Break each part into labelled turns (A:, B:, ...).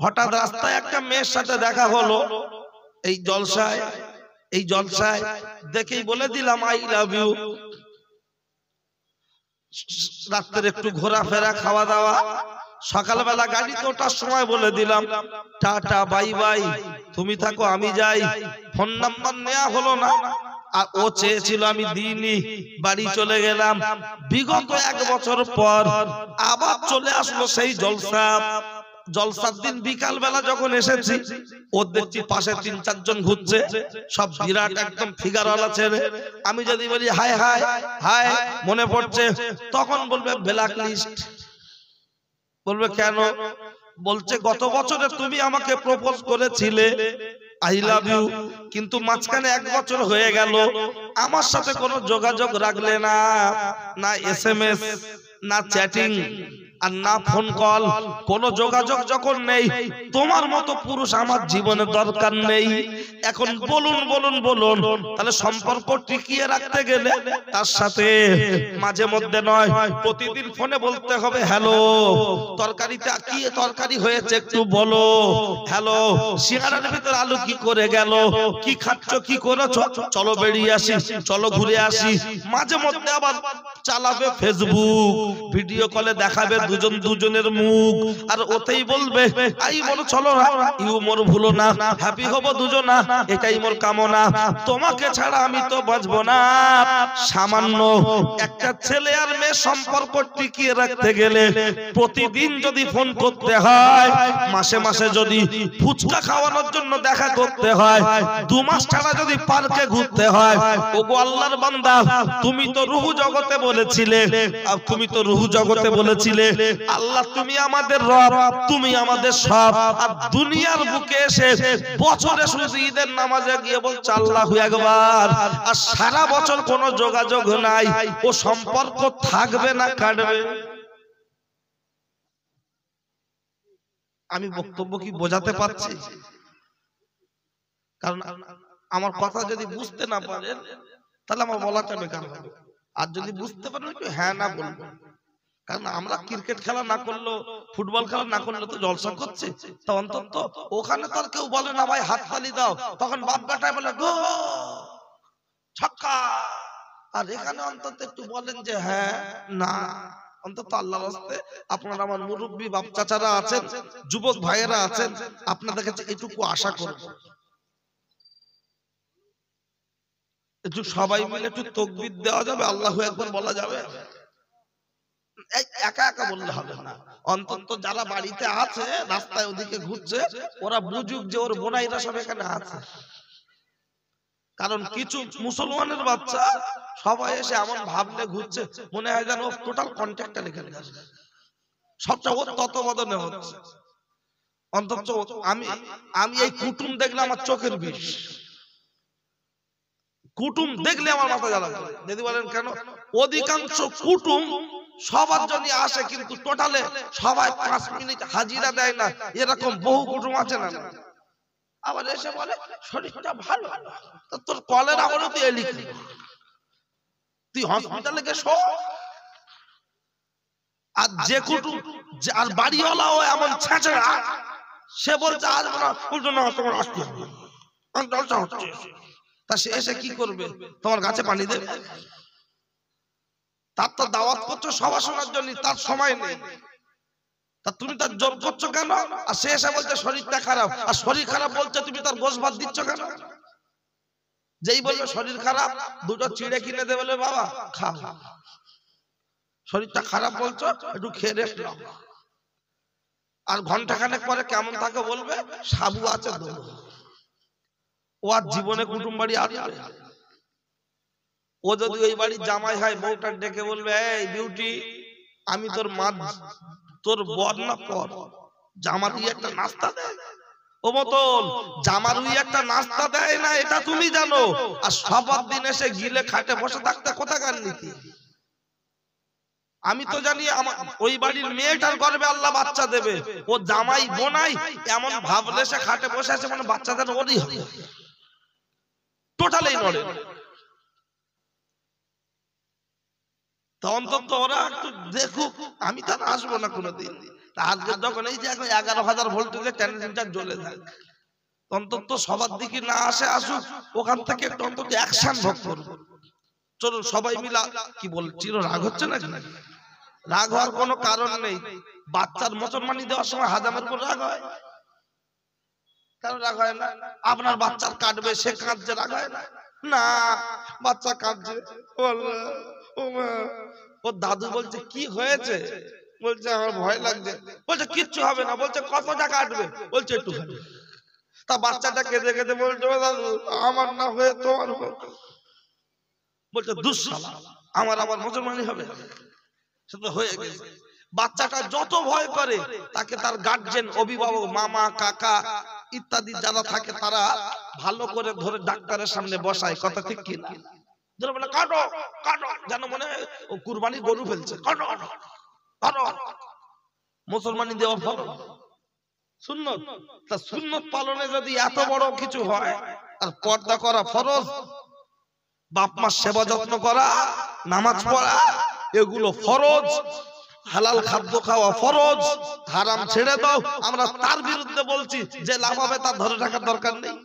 A: হঠাৎ রাস্তায় একটা মেয়ের সাথে দেখা হলো এই জলসায় দেখেই বলে দিলাম আই লাভ ইউ। রাত্রে একটু ঘোরাফেরা খাওয়া দাওয়া, সকালবেলা গাড়িতে ওঠার সময় বলে দিলাম টাটা বাই বাই, তুমি থাকো আমি যাই। ফোন নাম্বার নেওয়া হলো না, আর ও চেয়েছিল আমি দিইনি, বাড়ি চলে গেলাম। বিগত 1 বছর পর আবার চলে আসলো সেই জলসার দিন বিকাল বেলা যখন এসেছি, ও দেখছি পাশে 3-4 জন ঘুরছে, সব বিরাট একদম ফিগারওয়ালা ছেলে। আমি যদি বলি হাই হাই হাই মনে পড়ছে, তখন বলবে ব্ল্যাক লিস্ট। বলবে কেন? বলছে গত বছরে তুমি আমাকে প্রপোজ করেছিলে আই লাভ ইউ, কিন্তু মাঝখানে 1 বছর হয়ে গেল, আমার সাথে কোনো যোগাযোগ রাখলে না, না এসএমএস, না চ্যাটিং, আর না ফোন কল, কোনো যোগাযোগ যখন নেই, তোমার মতো পুরুষ আমার জীবনে দরকার নেই। এখন বলুন বলুন বলুন, তাহলে সম্পর্ক টিকিয়ে রাখতে গেলে তার সাথে মাঝে মধ্যে নয়, প্রতিদিন ফোনে বলতে হবে হ্যালো, তরকারিতে কি তরকারি হয়েছে একটু বলো, হ্যালো সিঙ্গারার ভিতর আলু কি করে গেল, কি খাচ্ছ কি করেছো, চলো বেরিয়ে আসি, চলো ঘুরে আসি। মাঝে মধ্যে আবার চালাবে ফেসবুক, ভিডিও কলে দেখাবে দুজনের মুখ, আর ওতেই বলবে আই মোর চলো না, ইউ মোর ভুলো না, হ্যাপি হব দুজনা, এটাই মোর কামনা, তোমাকে ছাড়া আমি তো বাঁচবো না। সামান্য একটা ছেলে আর মেয়ে সম্পর্ক টিকিয়ে রাখতে গেলে প্রতিদিন যদি ফোন করতে হয়, মাসে মাসে যদি ফুচকা খাওয়ানোর জন্য দেখা করতে হয়, 2 মাস ছাড়া যদি পার্কে ঘুরতে হয়, ওগো আল্লাহর বান্দা, তুমি তো রূহ জগতে বলেছিলে, তুমি তো রূহ জগতে বলেছিলে আল্লাহ তুমি আমাদের রব, তুমি আমাদের সব, আর দুনিয়ার বুকে এসে বছরে শুধু ঈদের নামাজে গিয়ে বলছে আল্লাহু আকবার, আর সারা বছর কোনো যোগাযোগ নাই, ও সম্পর্ক থাকবে না কাটবে? আমি বক্তব্য কি বোঝাতে পারছি? কারণ আমার কথা যদি বুঝতে না পারেন তাহলে আমার বলাটা বেকার হবে, আর যদি বুঝতে পারেন একটু হ্যাঁ না বলবেন। কারণ আমরা ক্রিকেট খেলা না করলেও, ফুটবল খেলা না করলে তো জলসা করছে, তো অন্তত ওখানে তো আর কেউ বলে না ভাই হাত তালি দাও, তখন বাপ বেটায় বলে গো ছক্কা, আর এখানে অন্তত একটু বলেন যে হ্যাঁ না। অন্তত আল্লাহর রাস্তে আপনারা আমার মুরব্বী বাপ চাচারা আছেন, যুবক ভাইয়েরা আছেন, আপনাদের কাছে এটুকু আশা করব, একটু সবাই মিলে একটু তাকবীর দেওয়া যাবে, আল্লাহু আকবার বলা যাবে। একা একা বললে হবে না, অন্তত যারা বাড়িতে আছে রাস্তায় ওদিকে ঘুরছে ওরা বুঝুক যে ওর বোনাইরা সব এখানে আছে। কারণ কিছু মুসলমানের বাচ্চা সবাই এসে এমন ভাবলে ঘুরছে, মনে হয় যেন টোটাল কন্ট্রাক্টর এখানে আছে, সবটা ওর তত্ত্বাবধানে হচ্ছে। অন্তত আমি এই কুটুম দেখলে আমার চোখের বিষ, কুটুম দেখলে আমার মাথা জ্বালা করে। যদি বলেন কেন, অধিকাংশ কুটুম সবার জন্য আসে, কিন্তু টোটালে সবাই 5 মিনিট হাজিরা দেয় না, এরকম বহু কুটুম আছে না? আবার এসে বলে শরীরটা ভালো, তোর কলেরা হলো তুই এলি, তুই হসপিটালে গে শো। আর যে কুটুম আর বাড়িওয়ালাও এমন ছেঁচড়া, সে বলছে আজ উল্টো না তোমার আসতে হবে, জলসা হচ্ছে, তা সে এসে কি করবে? তোমার গাছে পানি দেবে? তার তো দাওয়াত করছো সভা শোনার জন্য, তার সময় নেই, তা তুমি তার জোর করছো কেন? আর সে এসে বলছে শরীরটা খারাপ, আর শরীর খারাপ বলছে তুমি তার গোশ ভাত দিচ্ছ কেন? যেই বলবে শরীর খারাপ, 2টো চিড়ে কিনে দেবে, বলে বাবা খাও, শরীরটা খারাপ বলছো একটু খেয়ে রেস্ট নাও, আর ঘন্টাখানেক পরে কেমন থাকে বলবে সাবু আছে দেবো। ও আর জীবনে কুটুম বাড়ি আসবে? ও যদি ওই বাড়ির জামাই হয়, বউটা ডেকে বলবে এই বিউটি, আমি তোর মা, তোর বর না পর, জামারুই একটা নাস্তা দেয়, ও মতন জামারুই একটা নাস্তা দেয় না, এটা তুমি জানো? আর সবার দিন এসে গিলে খাটে বসে থাকতে কোথাকার নীতি? আমি তো জানি আমার ওই বাড়ির মেয়েটার গর্ভে আল্লাহ বাচ্চা দেবে, ও জামাই বোনাই এমন ভাবলে সে খাটে বসে আছে, মানে বাচ্চা যেন ওরই হবে, টোটালেই নড়ে। তো অন্তত ওরা একটু দেখুক, আমি তো আসবো না কোনোদিন। আজকে যখন এই যে 11,000 ভোল্টেজের ট্রান্সমিটার জ্বলে যায়, অন্তত সবার দিকে না আসে, আসুক, ওখান থেকে একটু অন্তত অ্যাকশন ভোগ করব। চলো সবাই মিলা কি বল, চির রাগ হচ্ছে নাকি? রাগ হওয়ার কোনো কারণ নেই। বাচ্চার মুসলমানি দেওয়ার সময় হাজামের উপর রাগ হয়? কারণ রাগ হয় না। আপনার বাচ্চার কাটবে, সে কাঁদছে, রাগ হয় না? না, বাচ্চা কাঁদছে, ওর দাদু বলছে কি হয়েছে? বলছে আমার ভয় লাগছে। বলছে কিচ্ছু হবে না। বলছে কতটা কাটবে? বলছে একটু। তা বাচ্চাটা কেঁদে কেঁদে বলছে দাদু আমার না হয়ে তোমার হোক। বলছে দুঃসালা, আমার আবার মুসলমানি হবে? সে তো হয়ে গেছে। বাচ্চাটা যত ভয় করে, তাকে তার গার্জেন, অভিভাবক, মামা, কাকা ইত্যাদি যারা থাকে, তারা ভালো করে ধরে ডাক্তারের সামনে বসায়। কথা ঠিক কি না? বলে কাটো কাটো, যেন মনে হয় ও কুরবানি গরু ফেলছে। কাটো কাটো। মুসলমানি দেওয়া ফরজ, সুন্নত। তা সুন্নত পালনে যদি এত বড় কিছু হয়, আর পর্দা করা ফরজ, বাপ মার সেবা যত্ন করা, নামাজ পড়া, এগুলো ফরজ। হালাল খাদ্য খাওয়া ফরজ, হারাম ছেড়ে দাও। আমরা তার বিরুদ্ধে বলছি যে লাভ হবে তার ধরে রাখার দরকার নেই।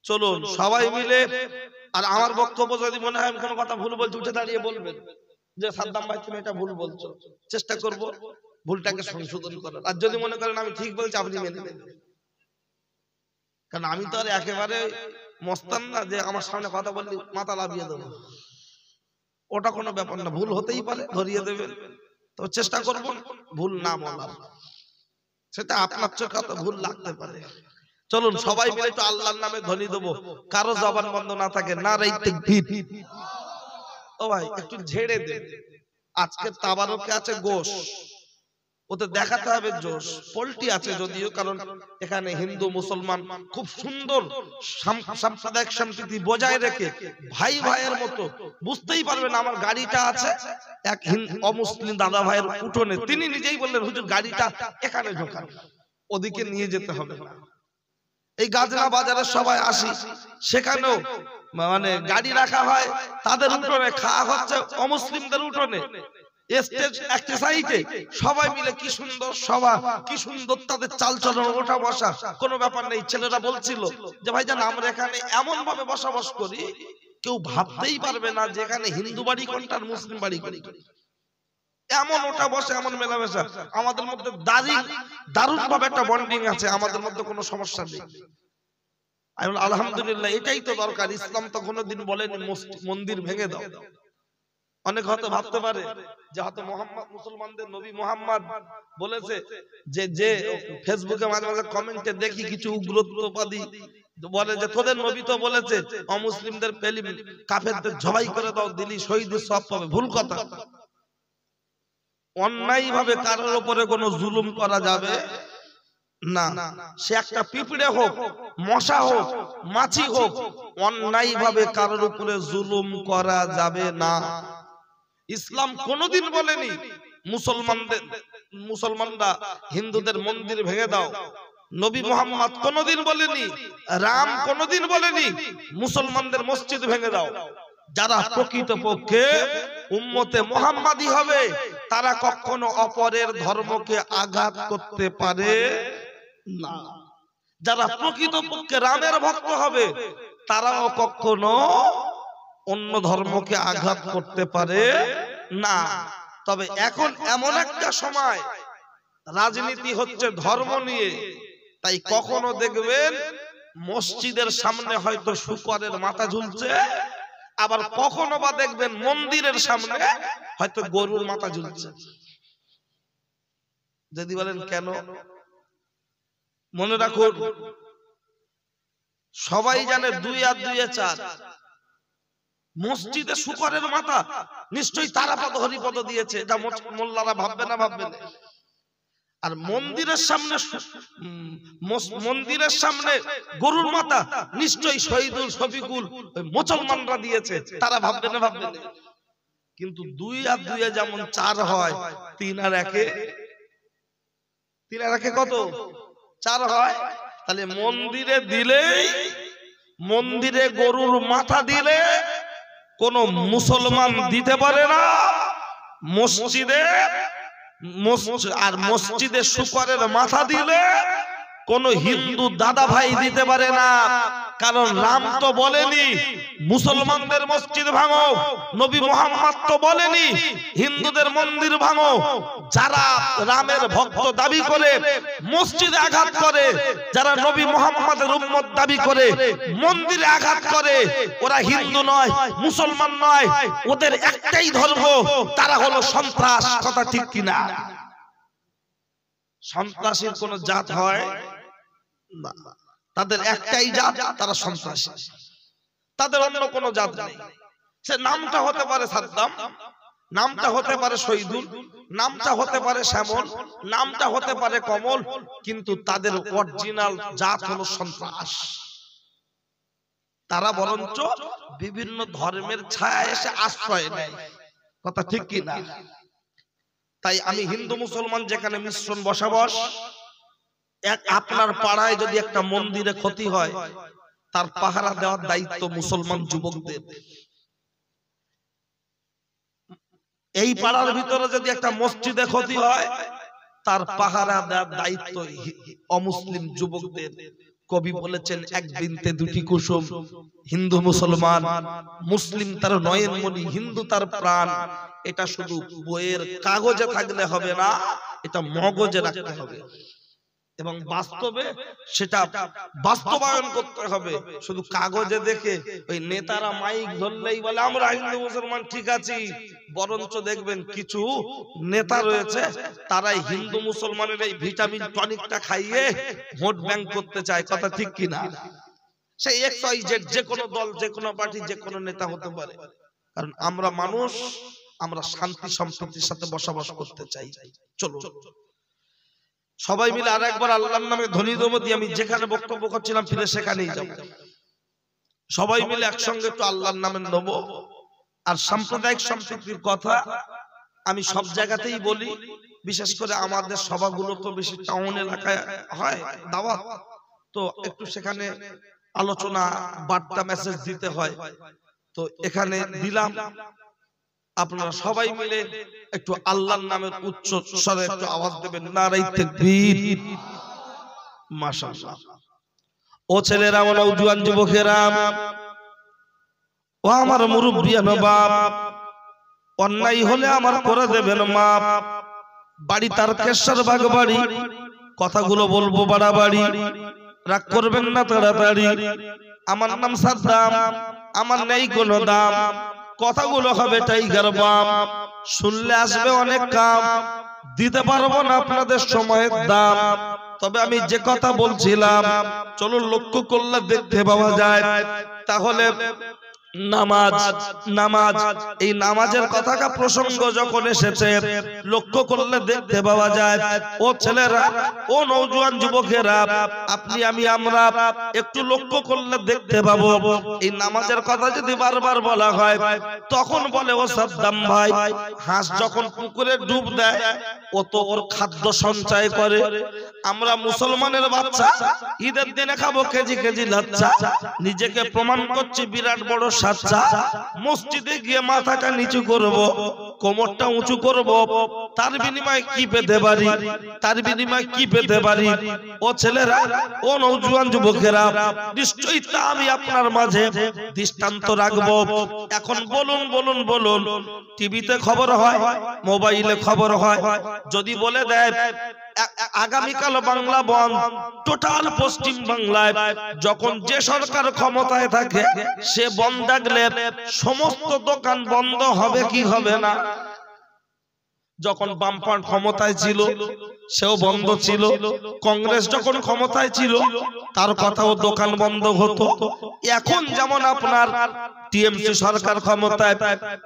A: চলুন সবাই মিলে। আর আমার বক্তব্য যদি মনে হয় আমি কোনো কথা ভুল বলছি, উঠে দাঁড়িয়ে বলবেন যে সাদ্দাম ভাই তুমি এটা ভুল বলছো। চেষ্টা করব ভুলটাকে সংশোধন করার। আর যদি মনে করেন আমি ঠিক বলছি, আপনি মেনে নেবেন। কারণ আমি তো আর একেবারে মস্তান না যে আমার সামনে কথা বললে মাথা লাভিয়ে দেবো। ওটা কোনো ব্যাপার না, ভুল হতেই পারে, ধরিয়ে দেবেন। তো চেষ্টা করব ভুল না বলার। সেটা আপনার চোখে তো ভুল লাগতে পারে। চলুন সবাই মিলে একটু আল্লাহর নামে ধ্বনি দেবো, কারো জবান বন্ধ না থাকে। নারায়ে তাকবীর। ও ভাই একটু ঝেড়ে দে। আজকে তাবারকে আছে গোশ, ওতে দেখাতে হবে জোশ। পোল্ট্রি আছে যদিও, কারণ এখানে হিন্দু মুসলমান খুব সুন্দর সাম্প্রদায়িক সম্প্রীতি বজায় রেখে ভাই ভাইয়ের মতো। বুঝতেই পারবেন আমার গাড়িটা আছে এক অমুসলিম দাদা ভাইয়ের উঠোনে। তিনি নিজেই বললেন হুজুর গাড়িটা এখানে ঢোকান, ওদিকে নিয়ে যেতে হবে না। এই গাজরা বাজারে সবাই আসি, সেখানেও মানে গাড়ি রাখা হয় তাদের উঠোনে, খাওয়া হচ্ছে অমুসলিমদের উঠোনে। সবাই মিলে কি সুন্দর সভা, কি সুন্দর তাদের চালচলন, ওঠা বসা, কোনো ব্যাপার নেই। ছেলেরা বলছিল যে ভাইজান আমরা এখানে এমন ভাবে বসবাস করি, কেউ ভাবতেই পারবে না যে এখানে হিন্দু বাড়ি কোনটা আর মুসলিম বাড়ি কোনটা। এমন ওঠা বসা, এমন মেলামেশা, আমাদের মধ্যে দারুণ ভাবে একটা বন্ডিং আছে, আমাদের মধ্যে কোনো সমস্যা নেই। আলহামদুলিল্লাহ, এটাই তো দরকার। ইসলাম তো কোনোদিন বলেনি মন্দির ভেঙে দাও। অনেক হয়তো ভাবতে পারে যে হয়তো মোহাম্মদ, মুসলমানদের নবী মোহাম্মদ বলেছে যে ফেসবুকে মাঝে মাঝে কমেন্টে দেখি কিছু উগ্রবাদী বলে যে তোদের নবী তো বলেছে অমুসলিমদের পেলি কাফেরদের জবাই করে দাও, দিলি শহীদের সব পাবে। ভুল কথা। অন্যায় ভাবে কারোর উপরে কোনো জুলুম করা যাবে না। সে একটা পিঁপড়ে হোক, মশা হোক, মাছি হোক, অন্যায় ভাবে কারোর উপরে জুলুম করা যাবে না। ইসলাম কোনোদিন বলেনি মুসলমানরা হিন্দুদের মন্দির ভেঙে দাও। নবী মুহাম্মদ কোনোদিন বলেনি, রাম কোনোদিন বলেনি মুসলমানদের মসজিদ ভেঙে দাও। যারা প্রকৃতপক্ষে উম্মতে মুহাম্মাদি হবে, তারা কখনো অপরের ধর্মকে আঘাত করতে পারে না। যারা প্রকৃতপক্ষে রামের ভক্ত হবে, তারাও কখনো অন্য ধর্মকে আঘাত করতে পারে না। তবে এখন এমন একটা সময় রাজনীতি হচ্ছে ধর্ম নিয়ে, তাই কখনো দেখবেন মসজিদের সামনে হয়তো শূকরের মাথা ঝুলছে, আবার কখনো বা দেখবেন মন্দিরের সামনে হয়তো গরুর মাথা ঝুলছে। যদি বলেন কেন, মনে রাখুন সবাই জানে 2 আর 2 4। মসজিদে শূকরের মাথা নিশ্চয়ই তারাপদ হরিপদ দিয়েছে, এটা মোল্লারা ভাববে না? ভাববে না। আর মন্দিরের সামনে গরুর মাথা নিশ্চয়ই শহীদুল শফিকুল মুসলমানরা দিয়েছে, তারা ভাববে না? ভাববে না। কিন্তু 2 আর 2 যেমন 4 হয়, 3 আর 1 কত? 4 হয়। তাহলে মন্দিরে দিলেই, মন্দিরে গরুর মাথা দিলে কোন মুসলমান দিতে পারে না। মসজিদে আর মসজিদে শুকরের মাথা দিলে কোন হিন্দু দাদা ভাই দিতে পারে না। কারণ রাম তো বলেনি মুসলমানদের মসজিদ ভাঙো, নবী মুহাম্মদ তো বলেনি হিন্দুদের মন্দির ভাঙো। যারা রামের ভক্ত দাবি করে মসজিদে আঘাত করে, যারা নবী মুহাম্মদের উম্মত দাবি করে মন্দিরে আঘাত করে, ওরা হিন্দু নয়, মুসলমান নয়, ওদের একটাই ধর্ম, তারা হলো সন্ত্রাস। কথা ঠিক কিনা? সন্ত্রাসীর কোন জাত হয় না, তাদের একটাই জাত, তারা সন্ত্রাসী। তাদের অন্য কোন জাত নেই। সে নামটা হতে পারে সাদ্দাম, নামটা হতে পারে শহীদুল, নামটা হতে পারে শ্যামল, নামটা হতে পারে কমল, কিন্তু তাদের অরিজিনাল জাত হলো সন্ত্রাস। তারা বরঞ্চ বিভিন্ন ধর্মের ছায়া এসে আশ্রয় নেয়। কথা ঠিক কি না? তাই আমি হিন্দু মুসলমান যেখানে মিশ্রণ বসবাস, আপনার পাড়ায় যদি একটা মন্দিরে ক্ষতি হয়, তার পাহারা দেওয়ার দায়িত্ব মুসলমান যুবকদের। এই পাড়ার ভিতরে যদি একটা মসজিদে ক্ষতি হয়, তার পাহারা দেওয়ার দায়িত্ব অমুসলিম যুবকদের। কবি বলেছেন, এক বৃন্তে দুটি কুসুম, হিন্দু মুসলমান, মুসলিম তার নয়নমণি, হিন্দু তার প্রাণ। এটা শুধু বইয়ের কাগজে থাকলে হবে না, এটা মগজে রাখতে হবে এবং বাস্তবে সেটা বাস্তবায়ন করতে হবে। শুধু কাগজে দেখে ওই নেতারা মাইক ধরলেই বলে আমরা হিন্দু মুসলমান ঠিক আছি, বরঞ্চ দেখবেন কিছু নেতা রয়েছে তারাই হিন্দু মুসলমানের এই ভিটামিন টনিকটা খাইয়ে ভোট ব্যাংক করতে চায়। কথা ঠিক কিনা? সেই XYZ যে কোনো দল, যে কোনো পার্টি, যে কোনো নেতা হতে পারে। কারণ আমরা মানুষ, আমরা শান্তি সম্প্রীতির সাথে বসবাস করতে চাই। চলো সবাই মিলে আর একবার আল্লাহর নামে ধ্বনি দেবো দিয়ে আমি যেখানে বক্তব্য করছিলাম ফিরে সেখানেই যাব। সবাই মিলে একসঙ্গে একটু আল্লাহর নামে নেব। আর সাম্প্রদায়িক সম্প্রীতির কথা আমি সব জায়গাতেই বলি, বিশেষ করে আমাদের সভাগুলো তো বেশি টাউন এলাকায় হয়, দাওয়াত তো একটু সেখানে আলোচনা, বার্তা, মেসেজ দিতে হয়। তো এখানে দিলাম, আপনারা সবাই মিলে একটু আল্লাহর নামের উচ্চ স্বরে একটু আওয়াজ দেবেন, নারায়ে তাকবীর। মাশাআল্লাহ। ও ছেলেরা, ও নওজোয়ান যুবকেরা, ও আমার মুরব্বিয়ান বাপ, অন্যায় হলে আমার করে দেবেন মাপ। বাড়ি তারকেশ্বর বাগ বাড়ি, কথাগুলো বলবো বাড়াবাড়ি, রাগ করবেন না তাড়াতাড়ি। আমার নাম সাদ্দাম, আমার নেই কোনো দাম, কথাগুলো হবে টাইগার বাম, শুনলে আসবে অনেক কাম, দিতে পারবো না আপনাদের সময়ের দাম। তবে আমি যে কথা বলছিলাম, চলো লক্ষ্য করলে দেখতে পাওয়া যায়। তাহলে নামাজ, নামাজ, এই নামাজের কথাটা প্রসঙ্গ যখন এসেছে, লক্ষ্য করলে দেখতে পাওয়া যায়। ও ছেলেরা, ও নওজোয়ান যুবকেরা, আপনি আমি আমরা একটু লক্ষ্য করলে দেখতে পাবো, এই নামাজের কথা যদি বারবার বলা হয়, তখন বলে ও সাদ্দাম ভাই, হাঁস যখন পুকুরে ডুব দেয় ও তো ওর খাদ্য সঞ্চয় করে। আমরা মুসলমানের বাচ্চা ঈদের দিনে খাবো কেজি কেজি লাচ্চা, নিজেকে প্রমাণ করছি বিরাট বড় সাচ্চা। মসজিদে গিয়ে মাথাটা নিচু করব, কোমরটা উঁচু করব, তার বিনিময়ে কি পেতে পারি, তার বিনিময়ে কি পেতে পারি? ও ছেলেরা, ও নওজোয়ান যুবকেরা, নিশ্চয়ই তা আমি আপনার মাঝে দৃষ্টান্ত রাখবো। এখন বলুন বলুন বলুন, টিভিতে খবর হয়, মোবাইলে খবর হয়, যদি বলে দেয় আগামীকাল বাংলা বন্ধ, টোটাল পশ্চিম বাংলায় যখন যে সরকার ক্ষমতায় থাকে সে বন্ধ ডাকলে সমস্ত দোকান বন্ধ হবে কি হবে না? যখন বামফ্রন্ট ক্ষমতায় ছিল সেও বন্ধ ছিল, কংগ্রেস যখন ক্ষমতায় ছিল তার কথাও দোকান বন্ধ হতো। এখন যেমন আপনার টিএমসি সরকার ক্ষমতায়,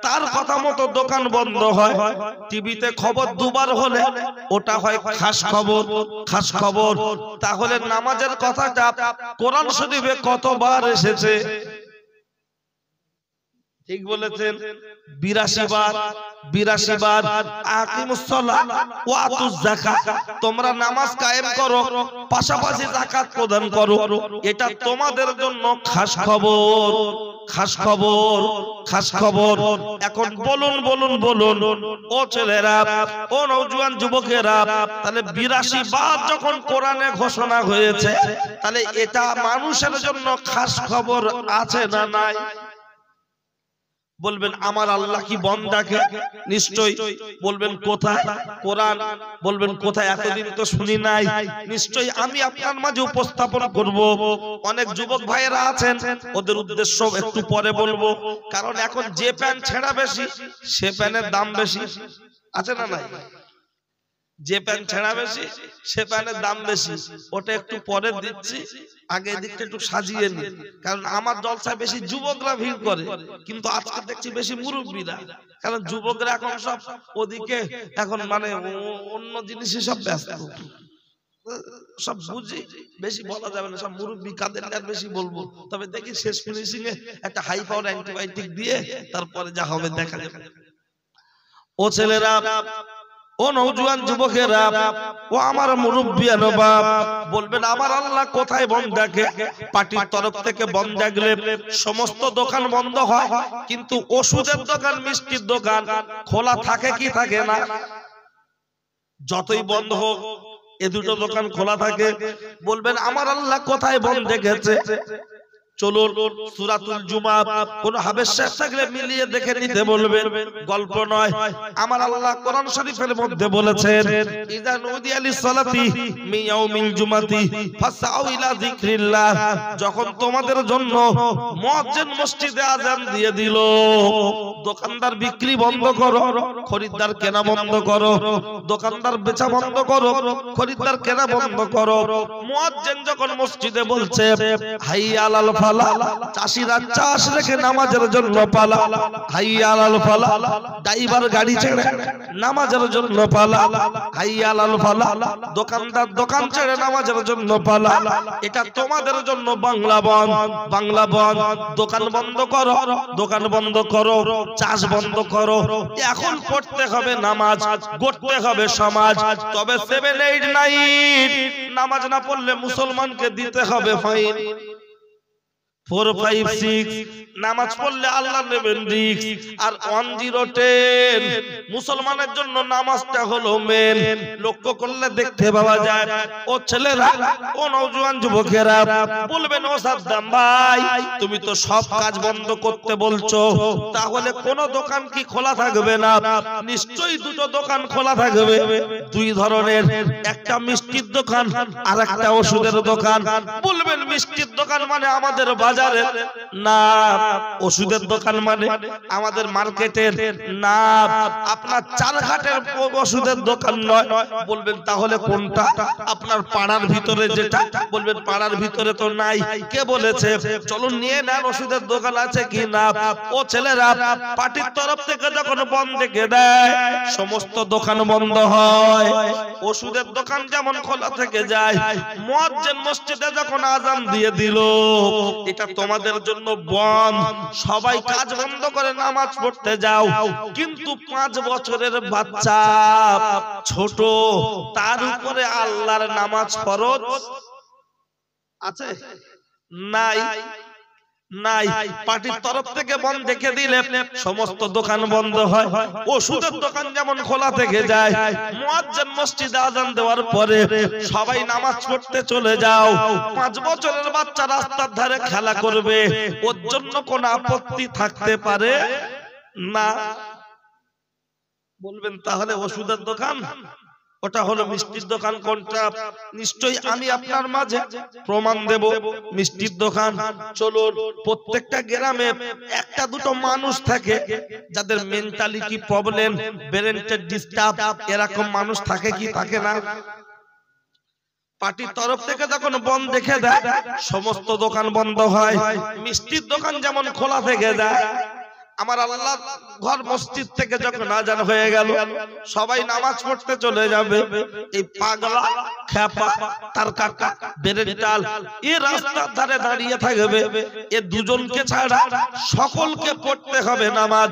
A: তার কথা মতো দোকান বন্ধ হয়। টিভিতে খবর দুবার হলে ওটা হয় খাস খবর, খাস খবর। তাহলে নামাজের কথাটা কোরআন শরীফে কতবার এসেছে? ঠিক বলেছেন, 82 বার, 82 বার। আকিমুস সালাত ওয়া আতুজ যাকাত, তোমরা নামাজ কায়েম করো, পাশাপাশি যাকাত প্রদান করো, এটা তোমাদের জন্য খাস খবর। খাস খবর এখন বলুন ও ছেলেরা, ও নওজোয়ান যুবকেরা, তাহলে 82 বার যখন কোরআনে ঘোষণা হয়েছে, তাহলে এটা মানুষের জন্য খাস খবর আছে না নাই? বলবেন আমার আল্লাহ কি বান্দাকে, নিশ্চয়ই। বলবেন কোথায়? কোরআন। বলবেন কোথায়? এতদিন তো শুনি নাই। নিশ্চয়ই আমি আপনার মাঝে উপস্থাপন করব। অনেক যুবক ভাইয়েরা আছেন, ওদের উদ্দেশ্য একটু পরে বলবো, কারণ এখন যে প্যান্ট ছেঁড়া বেশি সে প্যান্টের দাম বেশি, আছে না নাই? যে প্যান্ট ছেঁড়া বেশি সে প্যান্টের দাম বেশি, ওটা একটু পরে দিচ্ছি, আগে দিকটা একটু সাজিয়ে নি। কারণ আমার জলসায় বেশি যুবকরা ভিড় করে, কিন্তু আজকে দেখছি বেশি মুরব্বীরা, কারণ যুবকরা এখন সব ওদিকে, এখন মানে অন্য জিনিসে সব ব্যস্ত, সব বুঝি, বেশি বলা যাবে না, সব মুরব্বী কাদের আর বেশি বলবো। তবে দেখি শেষ ফিনিশিং এ একটা হাই পাওয়ার অ্যান্টিবায়োটিক দিয়ে তারপরে যা হবে দেখা যাবে। ও ছেলেরা, ও নওজোয়ান যুবকেরা, ও আমার মুরব্বিয়ান বাপ, বলবেন আমার আল্লাহ কোথায় বান্দাকে? পার্টির তরফ থেকে বান্দা গেলে সমস্ত দোকান বন্ধ হয়, কিন্তু ওষুধের দোকান, মিষ্টির দোকান খোলা থাকে কি থাকে না? যতই বন্ধ হোক এ দুটো দোকান খোলা থাকে। বলবেন আমার আল্লাহ কোথায় বন্ধ রেখেছে? চলুন সূরাতুল জুমা, কোন হাবেশ শেষ থাকলে মিলিয়ে দেখে নিতে বলবেন, গল্প নয়। আমার আল্লাহ কোরআন শরীফের মধ্যে বলেছেন, ইযা নুদিয়া লিস-সালাতি মিন ইয়াউমিল জুমাতি ফাসআউ ইলা যিকরিল্লাহ, যখন তোমাদের জন্য মুয়াজ্জিন মসজিদে আযান দিয়ে দিল, দোকানদার বিক্রি বন্ধ করো, খরিদ্দার কেনা বন্ধ করো, দোকানদার বেচা বন্ধ করো, খরিদ্দার কেনা বন্ধ করো। মুয়াজ্জিন যখন মসজিদে বলছে হাইয়া আলাল ফালা, চাষিরা চাষ রেখে নামাজের জন্য পালা, হাইয়া আলাল ফালা, ড্রাইভার গাড়ি ছেড়ে নামাজের জন্য পালা, হাইয়া আলাল ফালা, দোকানদার দোকান ছেড়ে নামাজের জন্য পালা। এটা তোমাদের জন্য বাংলা বন, দোকান বন্ধ করো, দোকান বন্ধ করো, চাষ বন্ধ করো। এখন পড়তে হবে নামাজ, গড়তে হবে সমাজ। তবে 7, 8, 9 নামাজ না পড়লে মুসলমানকে দিতে হবে ফাইন। 4, 5, 6 নামাজ পড়লে আল্লাহ নেবেন রিস্ক। আর 1010 মুসলমানের জন্য নামাজটা হলো মেন। লক্ষ্য করলে দেখতে পাওয়া যায়, ও ছেলেরা, ও নওজোয়ান যুবকেরা, বলবেন ও সাদ্দাম ভাই, তুমি তো সব কাজ বন্ধ করতে বলছো, তাহলে কোন দোকান কি খোলা থাকবে না? নিশ্চয়ই দুটো দোকান খোলা থাকবে, দুই ধরনের, একটা মিষ্টির দোকান আর একটা ওষুধের দোকান। বলবেন মিষ্টির দোকান মানে আমাদের বাজারে না, ওষুধের দোকান মানে আমাদের মার্কেটের না, আপনার চারঘাটের ওষুধের দোকান নয়। বলবেন তাহলে কোনটা? আপনার পাড়ার ভিতরে যেটা। বলবেন পাড়ার ভিতরে তো নাই, কে বলেছে? চলুন নিয়ে নেন ওষুধের দোকান আছে কি না। ও ছেলেরা, পার্টির তরফ থেকে যখন বন্ধ দেখে দেয়, সমস্ত দোকান বন্ধ হয়। ওষুধের দোকান যেমন খোলা থেকে যায়, মুয়াজ্জিন মসজিদে যখন আযান দিয়ে দিল, এটা তোমাদের জন্য বন্ধ, সবাই কাজ বন্ধ করে নামাজ পড়তে যাও। কিন্তু 5 বছরের বাচ্চা ছোট, তার উপরে আল্লাহর নামাজ ফরজ আছে নাই? নাই। পার্টির তরফ থেকে বন্ধ দেখে দিলে সমস্ত দোকান বন্ধ হয়। ওষুধের দোকান যেমন খোলা থেকে যায়, মুয়াজ্জিন মসজিদে আযান দেওয়ার পরে সবাই নামাজ পড়তে চলে যাও। 5 বছরের বাচ্চা রাস্তার ধারে খেলা করবে, ওর জন্য কোনো আপত্তি থাকতে পারে না? বলবেন তাহলে ওষুধের দোকান, ওটা হলো মিষ্টির দোকান কোনটা? নিশ্চয়ই আমি আপনার মাঝে প্রমাণ দেব মিষ্টির দোকান। চলুন, প্রত্যেকটা গ্রামে একটা দুটো মানুষ থাকে যাদের মেন্টালিটি প্রবলেম, ব্রেনের ডিস্টার্ব, এরকম মানুষ থাকে কি থাকে না? পার্টির তরফ থেকে যখন বন্ধ দেখে দেয়, সমস্ত দোকান বন্ধ হয়। মিষ্টির দোকান যেমন খোলা থেকে যায়, আমার আল্লাহ ঘর মসজিদ থেকে যখন আযান হয়ে গেল, সবাই নামাজ পড়তে চলে যাবে। এই পাগলা, খেপা, তার কাকা, বেরেন্টাল এ রাস্তার ধারে দাঁড়িয়ে থাকবে। এ দুজনকে ছাড়া সকলকে পড়তে হবে নামাজ,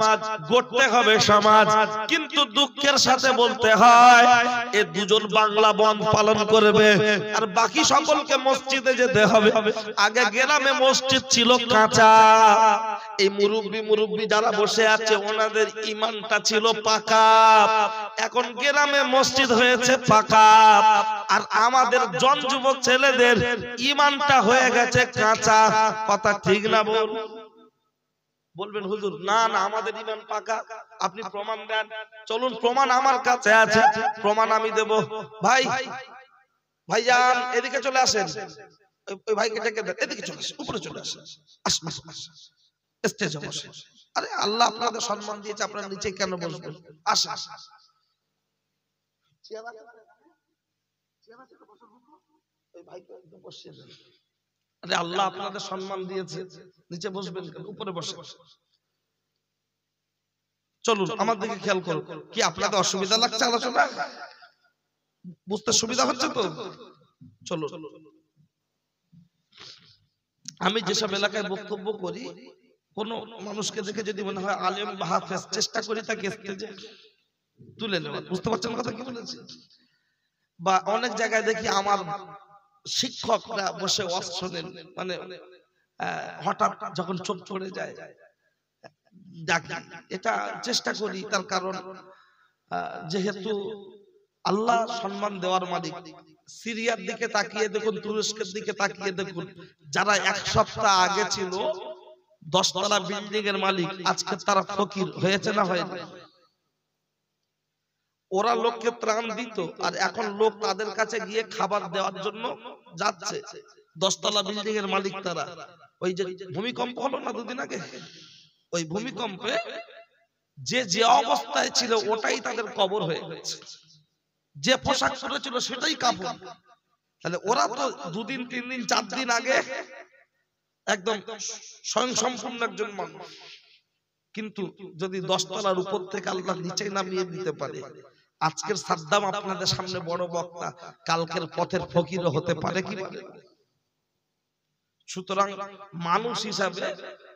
A: গড়তে হবে সমাজ। কিন্তু দুঃখের সাথে বলতে হয়, এ দুজন বাংলা বন্ধ পালন করবে, আর বাকি সকলকে মসজিদে যেতে হবে। আগে গ্রামে মসজিদ ছিল কাঁচা, এই মুরব্বি যারা বসে আছে ওনাদের ঈমানটা ছিল পাকা, এখন গ্রামে মসজিদ হয়েছে পাকা, আর আমাদের জন যুবক ছেলেদের ঈমানটা হয়ে গেছে কাঁচা। কথা ঠিক না বলবেন হুজুর? না না, আমাদের ঈমান পাকা। আপনি প্রমাণ দেন। চলুন, প্রমাণ আমার কাছে আছে, প্রমাণ আমি দেব। ভাইজান এদিকে চলে আসেন, ওই ভাইকে ডেকে দেন, এদিকে চলে আসেন, উপরে চলে আসেন, আসুন স্টেজে বসে। আরে আল্লাহ আপনাদের সম্মান দিয়েছে, আপনারা নিচে কেন বসবেন? আসেন। আরে আল্লাহ আপনাদের সম্মান দিয়েছে, নিচে বসবেন কেন? উপরে বসে। চলুন আমার দিকে খেয়াল করুন। কি আপনাদের অসুবিধা লাগছে আলোচনা বুঝতে? সুবিধা হচ্ছে তো? চলো, আমি যেসব এলাকায় বক্তব্য করি, কোন মানুষকে দেখে যদি মনে হয় আলেম বা হাফেজ, চেষ্টা করি তাকে স্টেজে তুলে নেওয়া। বুঝতে পারছেন কথা কি বলেছি? বা অনেক জায়গায় দেখি আমার শিক্ষকরা বসে ওয়াজ শোনেন, মানে হঠাৎ যখন চোখ পড়ে যায় ডাকি। এটা চেষ্টা করি, তার কারণ যেহেতু আল্লাহ সম্মান দেওয়ার মালিক। সিরিয়ার দিকে তাকিয়ে দেখুন, তুরস্কের দিকে তাকিয়ে দেখুন, যারা এক সপ্তাহ আগে ছিল 10 তলা বিল্ডিং এর মালিক, আজকে তারা ফকির হয়েছে না হয়নি? ওরা লোককে ত্রাণ দিত, আর এখন লোক তাদের কাছে গিয়ে খাবার দেওয়ার জন্য যাচ্ছে। 10 তলা বিল্ডিং এর মালিক তারা। ওই যে ভূমিকম্প হলো না দুদিন আগে, ওই ভূমিকম্পে যে অবস্থায় ছিল ওটাই তাদের কবর হয়ে গেছে, যে পোশাক পরেছিল সেটাই কাপড়। তাহলে ওরা তো 2 দিন 3 দিন 4 দিন আগে একদম স্বয়ং সম্পূর্ণ একজন মানুষ, কিন্তু যদি 10 তলার উপর থেকে আল্লাহ নিচে নামিয়ে দিতে পারে, আজকের সাদ্দাম আপনাদের সামনে বড় বক্তা, কালকের পথের ফকিরও হতে পারে কি পারে? সুতরাং মানুষ হিসাবে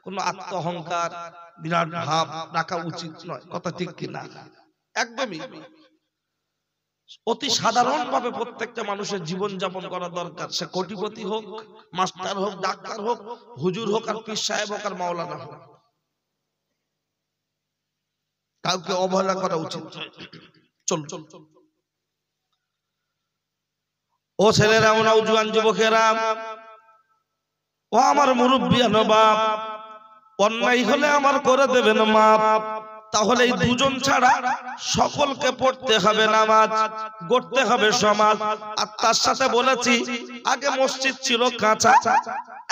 A: কোনো আত্ম অহংকার, বিরাট ভাব রাখা উচিত নয়। কথা ঠিক কিনা? একদমই। অতি সাধারণ ভাবে প্রত্যেকটা মানুষের জীবন যাপন করা দরকার। সে কোটিপতি হোক, মাস্টার হোক, ডাক্তার হোক, হুজুর হোক, আর পীর সাহেব হোক, আর মাওলানা হোক, কাউকে অবহেলা করা উচিত। চল চল ও ছেলেরা, ও নওজোয়ান যুবকেরা, ও আমার মুরব্বিয়ান বাপ, অন্যায় হলে আমার করে দেবেন মাপ। তাহলে এই দুজন ছাড়া সকলকে পড়তে হবে নামাজ, গড়তে হবে সমাজ। আর তার সাথে বলেছি, আগে মসজিদ ছিল কাঁচা,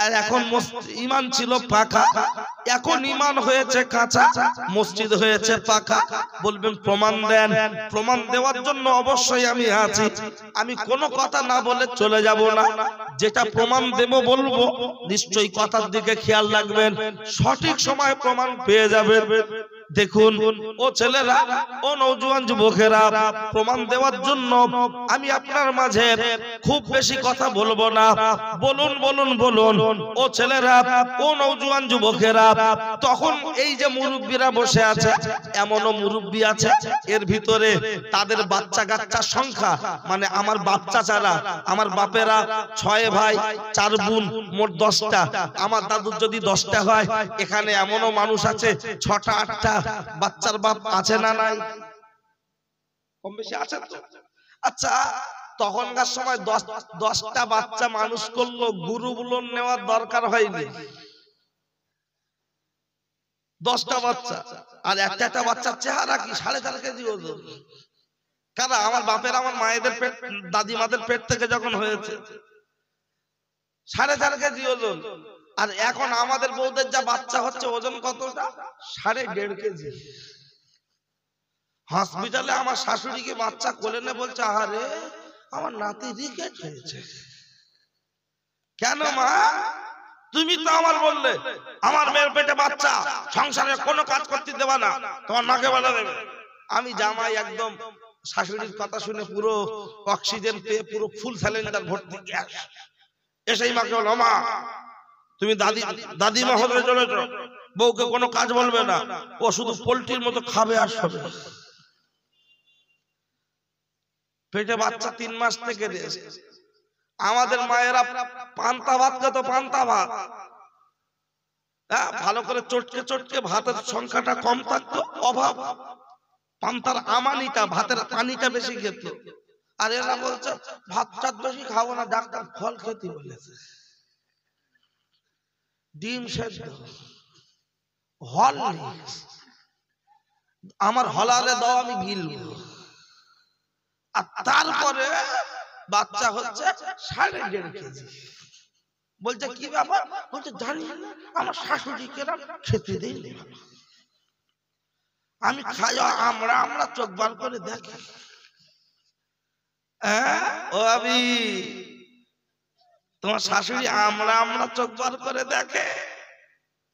A: আর এখন ঈমান ছিল পাকা। এখন ঈমান হয়েছে কাঁচা, মসজিদ হয়েছে পাকা। বলবেন প্রমাণ দেন। প্রমাণ দেওয়ার জন্য অবশ্যই আমি আছি। আমি কোনো কথা না বলে চলে যাব না। যেটা প্রমাণ দেব বলবো, নিশ্চয়ই কথার দিকে খেয়াল রাখবেন, সঠিক সময় প্রমাণ পেয়ে যাবেন। দেখুন ও ছেলেরা, ও নওজোয়ান যুবকেরা, প্রমাণ দেওয়ার জন্য আমি আপনার মাঝে খুব বেশি কথা বলবো না। বলুন বলুন বলুন ও ছেলেরা, ও নওজোয়ান যুবকেরা। তখন এই যে মুরব্বীরা বসে আছে, এমনও মুরব্বী আছে এর ভিতরে তাদের বাচ্চা কাচ্চার সংখ্যা, মানে আমার বাচ্চা ছাড়া আমার বাপেরা 6 ভাই 4 বোন, মোট 10টা। আমার দাদুর যদি 10টা হয়, এখানে এমনও মানুষ আছে 6টা 8টা বাচ্চার বাপ আছে না নাই? কম বেশি আছে তো? আচ্ছা, তখনকার সময় 10টা বাচ্চা মানুষ করলো, গুরুগুলো নেওয়ার দরকার হয়নি। 10টা বাচ্চা, আর একটা বাচ্চার চেহারা কি 4.5 কেজি ওজন। কারণ আমার বাপের, আমার মায়েদের পেট, দাদিমাদের পেট থেকে যখন হয়েছে 4.5 কেজি ওজন। আর এখন আমাদের বউদের যা বাচ্চা হচ্ছে, ওজন কতটা? 1.5 কেজি। হসপিটালে আমার শাশুড়িকে বাচ্চা কোলে নিয়ে বলছে, আরে আমার নাতি রিকেট হয়েছে। কেন মা? তুমি তো আমার বললে আমার মেয়ের পেটে বাচ্চা, সংসারে কোনো কাজ করতে দেবা না, তোমার মাকে বলে দেবে। আমি জামাই একদম শাশুড়ির কথা শুনে পুরো অক্সিজেন পেয়ে পুরো ফুল সিলিন্ডার ভর্তি গ্যাস, এসেই মাকে বলো, মা তুমি দাদিমা হতে চলেছ, বউকে কোনো কাজ বলবে না, ও শুধু পোল্ট্রির মতো খাবে আর সবে। পেটে বাচ্চা 3 মাস থেকে রেস্ট। আমাদের মায়েরা পান্তা ভাত খেত, পান্তা ভাত। হ্যাঁ, ভালো করে চটকে চটকে ভাতের সংখ্যাটা কম থাকতো, অভাব, পান্তার আমানিটা, ভাতের পানিটা বেশি খেত। আর এরা বলছে ভাত চাত বেশি খাবো না, ডাক্তার ফল খেতে বলেছে। ডিম সেদ্ধ, হরলিক্স, আমার হলারে দাও আমি গিলবো। আর তারপরে বাচ্চা হচ্ছে 1.5 কেজি। বলছে কি ব্যাপার? বলছে জানি না, আমার শাশুড়ি কেরাম খেতে দেয় না, আমি খাই আমরা চোখ বার করে দেখি। ও আবি, তোমার শাশুড়ি আমরা চোখ বার করে দেখে?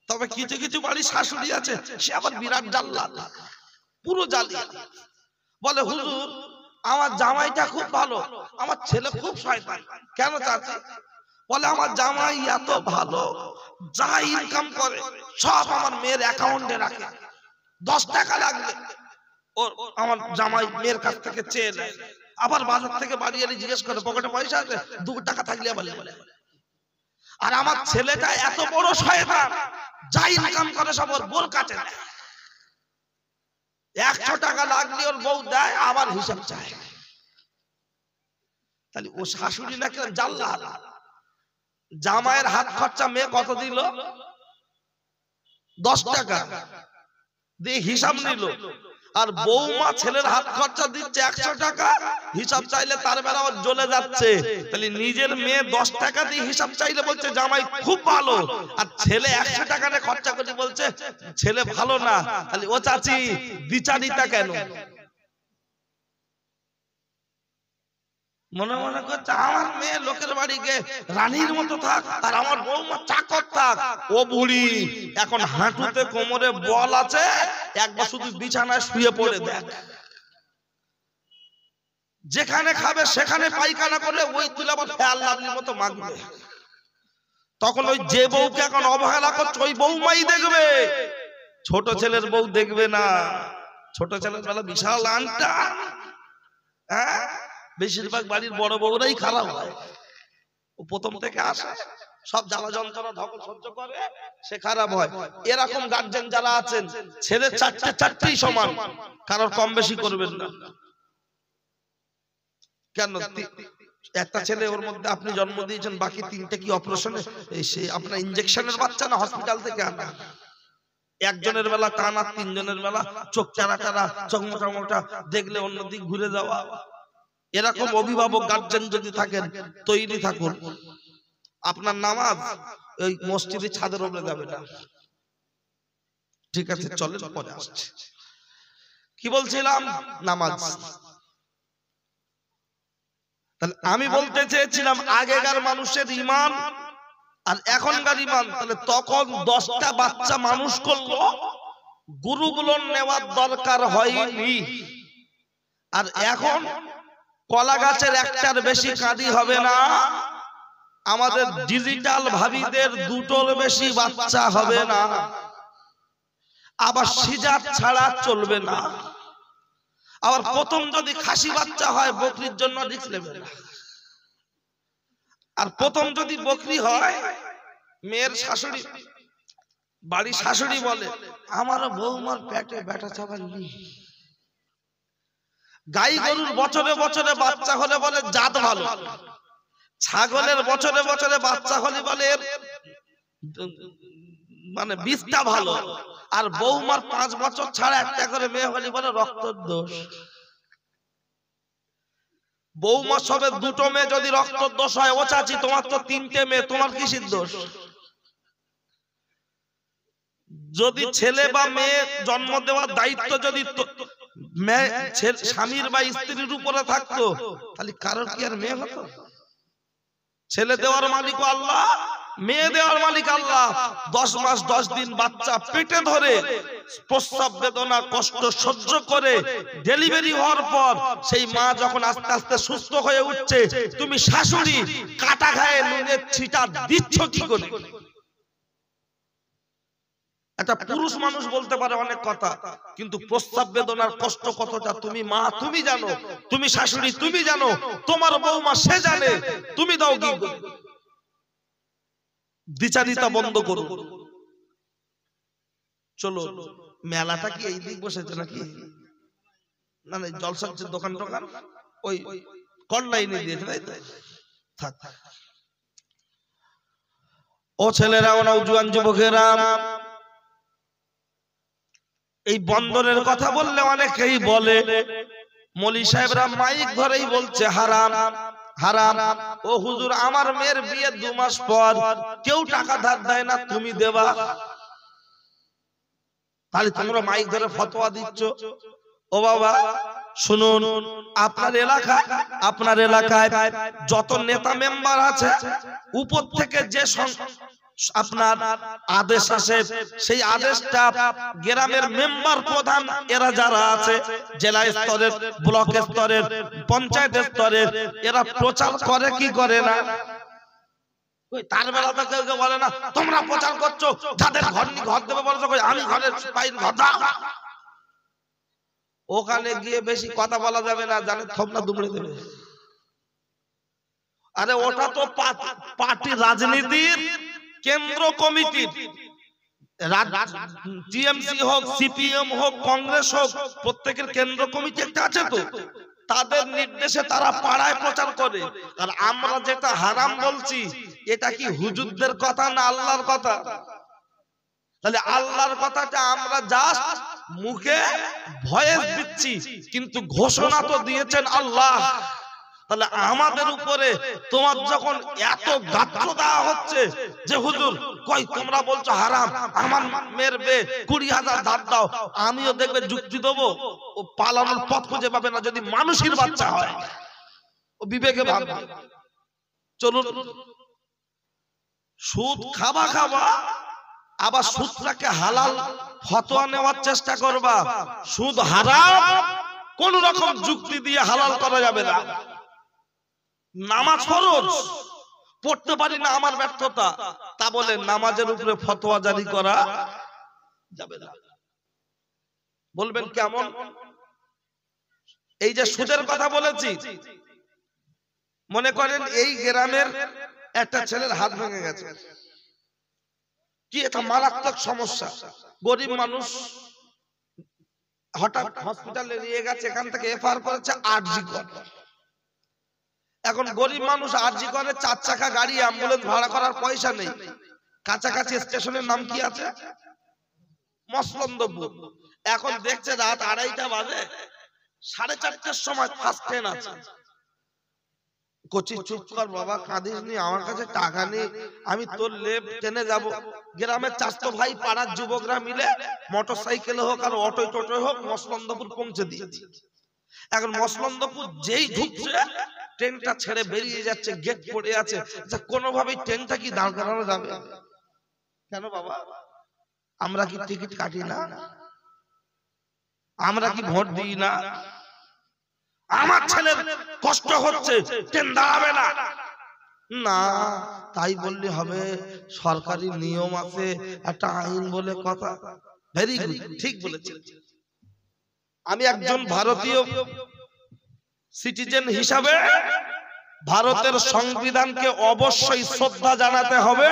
A: তবে কিছু কিছু বাড়ি শাশুড়ি আছে সে আবার বিরাট জাল্লাদ, পুরো জালিয়া। বলে হুজুর আমার জামাইটা খুব ভালো, আমার ছেলে খুব শয়তান। কেন চাচি? বলে আমার জামাই এত ভালো, যা ইনকাম করে সব আমার মেয়ের অ্যাকাউন্টে রাখে, 10 টাকা লাগলে ও আমার জামাই মেয়ের কাছ থেকে চেয়ে নেয়, আবার বাজার থেকে বাড়ি এলে জিজ্ঞেস করে পকেটে পয়সা আছে, 2 টাকা থাকলে বলে। আর আমার ছেলেটা এত বড় শয়তান, যা ইনকাম করে সব ওর বোর কাছে দেয়, 100 টাকা লাগলে ওর বউ দেয়, আবার হিসাব চায়। তাহলে ও শাশুড়ি নাকি জাল্লাদ। জামাইয়ের হাত খরচা মেয়ে কত দিল? 10 টাকা দিয়ে হিসাব নিল। আর বৌমা ছেলের হাত খরচা দিচ্ছে 100 টাকা, হিসাব চাইলে তার বেলা আবার জ্বলে যাচ্ছে। তাহলে নিজের মেয়ে 10 টাকা দিয়ে হিসাব চাইলে বলছে জামাই খুব ভালো, আর ছেলে 100 টাকা খরচা করে বলছে ছেলে ভালো না। তাহলে ও চাচি বিচারিতা কেন? মনে মনে করছে আমার মেয়ে লোকের বাড়ি গিয়ে রানীর মতো থাক, আর আমার বৌমা চাকর থাক। ও বুড়ি এখন হাঁটুতে কোমরে বল আছে, একবার শুধু বিছানায় শুয়ে পড়ে দেখ, যেখানে খাবে সেখানে পায়খানা করে ওই তুলে আবার ফেয়াল লাভলির মতো মাগবে। তখন ওই যে বউকে এখন অবহেলা করছে ওই বৌমাই দেখবে, ছোট ছেলের বউ দেখবে না। ছোট ছেলের বেলা বিশাল আনটা। হ্যাঁ, বেশিরভাগ বাড়ির বড় বউরাই খারাপ হয়। ও প্রথম থেকে আসে, সব জ্বালা যন্ত্রণা ধকল সহ্য করে, সে খারাপ হয়। এরকম গার্জেন যারা আছেন, ছেলে চারটেই সমান, কারোর কম বেশি করবেন না। কেন? একটা ছেলে ওর মধ্যে আপনি জন্ম দিয়েছেন, বাকি 3টে কি অপারেশনে সে আপনার ইনজেকশনের বাচ্চা না হসপিটাল থেকে আনা? একজনের বেলা কান আর 3জনের বেলা চোখ চারা চারা, চোখ মোটা মোটা, দেখলে অন্যদিক ঘুরে যাওয়া। এরকম অভিভাবক গার্জেন যদি থাকেন, তৈরি থাকুন। আপনার নামাজ ওই মসজিদের ছাদের উপরে যাবে না। ঠিক আছে, চলেন পরে আসছে। কি বলছিলাম? নামাজ। তাহলে আমি বলতে চেয়েছিলাম আগেকার মানুষের ঈমান আর এখনকার ঈমান। তাহলে তখন 10টা বাচ্চা মানুষ করলো, গুরুগুলো নেওয়ার দরকার হয়নি। আর এখন কলা গাছের একটার বেশি কাঁদি হবে না, আমাদের ডিজিটাল ভাবিদের 2টোর বেশি বাচ্চা হবে না। আবার সিজার ছাড়া চলবে না। আবার প্রথম যদি খাসি বাচ্চা হয় বকরির জন্য রিস্ক নেবে না। আর প্রথম যদি বকরি হয়, মেয়ের শাশুড়ি, বাড়ির শাশুড়ি বলে আমার বৌমার পেটে ব্যাটা চাবাল নেই। গাই গরুর বছরে বছরে বাচ্চা হলে বলে জাত ভালো, ছাগলের বছরে বছরে বাচ্চা হলে বলে মানে বীজটা ভালো। আর বৌমার 5 বছর ছাড়া একটা করে মেয়ে হলে বলে রক্তের দোষ। বৌমা সবে 2টো মেয়ে যদি রক্তের দোষ হয়, ও চাচি তোমার তো 3টে মেয়ে, তোমার কিসের দোষ? যদি ছেলে বা মেয়ে জন্ম দেওয়ার দায়িত্ব যদি স্বামীর বা স্ত্রীর উপরে থাকতো, তাহলে কারোর কি আর মেয়ে হতো? ছেলে দেওয়ার মালিক আল্লাহ, মেয়ে দেওয়ার মালিক আল্লাহ। 10 মাস 10 দিন বাচ্চা পেটে ধরে প্রসব বেদনা কষ্ট সহ্য করে ডেলিভারি হওয়ার পর সেই মা যখন আস্তে আস্তে সুস্থ হয়ে উঠছে, তুমি শাশুড়ি কাটা খায়ে নুনের ছিটা দিচ্ছ কি করে? একটা পুরুষ মানুষ বলতে পারে অনেক কথা, কিন্তু প্রস্তাব বেদনার কষ্ট কতটা তুমি মা তুমি জানো, তুমি শাশুড়ি তুমি জানো, তোমার বৌমা সে জানে। তুমি দাও কি? দ্বিচারিতা বন্ধ করো। চলো মেলাটা কি এই দিক বসেছে নাকি? না না, জলসার যে দোকান টোকান ওই কর্নাইনে দিয়েছে, তাই তো? থাক। ও ছেলেরা, ও নওজোয়ান যুবকেরা, এই বন্দরের কথা বললে অনেকেই বলে মৌলী সাহেবরা মাইক ধরেই বলছে হারাম হারাম। ও হুজুর, আমার মেয়ের বিয়ে 2 মাস পর কেউ টাকা ধার দেয় না, তুমি দেবা? তাহলে তোমরা মাইক ধরে ফতোয়া দিচ্ছ। ও বাবা শুনুন, আপনার এলাকায় যত নেতা মেম্বার আছে, উপর থেকে যে আপনার আদেশ আসে, সেই আদেশটা গ্রামের মেম্বার প্রধান এরা যারা আছে, জেলা স্তরের, ব্লক স্তরের, পঞ্চায়েত স্তরের, এরা প্রচার করে কি করে না? তার বেলা তো কেউ বলে না তোমরা প্রচার করছো, যাদের ঘর দেবে বলছো, আমি ঘরের বাইরে ঘর দাও। ওখানে গিয়ে বেশি কথা বলা যাবে না, জানে থমনা দুমড়ে দেবে। আরে ওটা তো পার্টি রাজনীতির কেন্দ্র কমিটি, টিএমসি হোক, সিপিএম হোক, কংগ্রেস হোক, প্রত্যেকের কেন্দ্র কমিটি একটা আছে, তো তাদের নির্দেশে তারা পাড়ায় প্রচার করে। আর আমরা যেটা হারাম বলছি, এটা কি হুজুরদের কথা না আল্লাহর কথা? তাহলে আল্লাহর কথাটা আমরা জাস্ট মুখে ভয়েস দিচ্ছি, কিন্তু ঘোষণা তো দিয়েছেন আল্লাহ। তাহলে আমাদের উপরে তোমার যখন এত গাত্র দেওয়া হচ্ছে যে হুজুর কই তোমরা বলছো হারাম, আমার মেয়ের বিয়ে 20,000 ধার দাও, আমিও দেখবে যুক্তি দেবো, ও পালানোর পথ খুঁজে পাবে না। যদি মানুষের বাচ্চা হয়, ও বিবেকে ভাববে। চলুন, সুদ খাবা আবার সুদটাকে হালাল ফতোয়া নেওয়ার চেষ্টা করবা। সুদ হারাম, কোন রকম যুক্তি দিয়ে হালাল করা যাবে না। নামাজ ফরজ, পড়তে পারি না আমার ব্যর্থতা, তা বলে নামাজের উপরে ফতোয়া জারি করা যাবে না। বলবেন কেমন? এই যে সুদের কথা বলেছি, মনে করেন এই গ্রামের একটা ছেলের হাত ভেঙে গেছে, কি এটা মারাত্মক সমস্যা, গরিব মানুষ, হঠাৎ হসপিটালে নিয়ে গেছে, এখান থেকে এফআর করেছে আরজি কর। এখন গরিব মানুষ আরজি করে 4 চাকা গাড়ি, অ্যাম্বুলেন্স ভাড়া করার পয়সা নেই। কাছাকাছি স্টেশনের নাম কি আছে? মসলন্দপুর। এখন দেখছে রাত 2:30 বাজে, 4:30টার সময় ফার্স্ট ট্রেন আছে। কচি চুপ কর বাবা, কাঁদিস নি, আমার কাছে টাকা নেই, আমি তোর লেপ ট্রেনে যাব। গ্রামের 400 ভাই পাড়ার যুবকরা মিলে মোটরসাইকেলে হোক আর অটোয় টোটোয় হোক মসলন্দপুর পৌঁছে দিয়েছে। এখন মসলন্দপুর যেই ঢুকছে, ট্রেনটা ছেড়ে বেরিয়ে যাচ্ছে, গেট পড়ে আছে, কোনোভাবেই ট্রেনটা কি দাঁড় করানো যাবে? কেন বাবা, আমরা কি টিকিট কাটি না? আমরা কি ভোট দিই না? আমার ছেলের কষ্ট হচ্ছে, ট্রেন দাঁড়াবে না। না, তাই বললে হবে, সরকারি নিয়ম আছে, একটা আইন বলে কথা। ভেরি গুড, ঠিক বলেছেন। আমি একজন ভারতীয় সিটিজেন হিসাবে ভারতের সংবিধানকে অবশ্যই শ্রদ্ধা জানাতে হবে,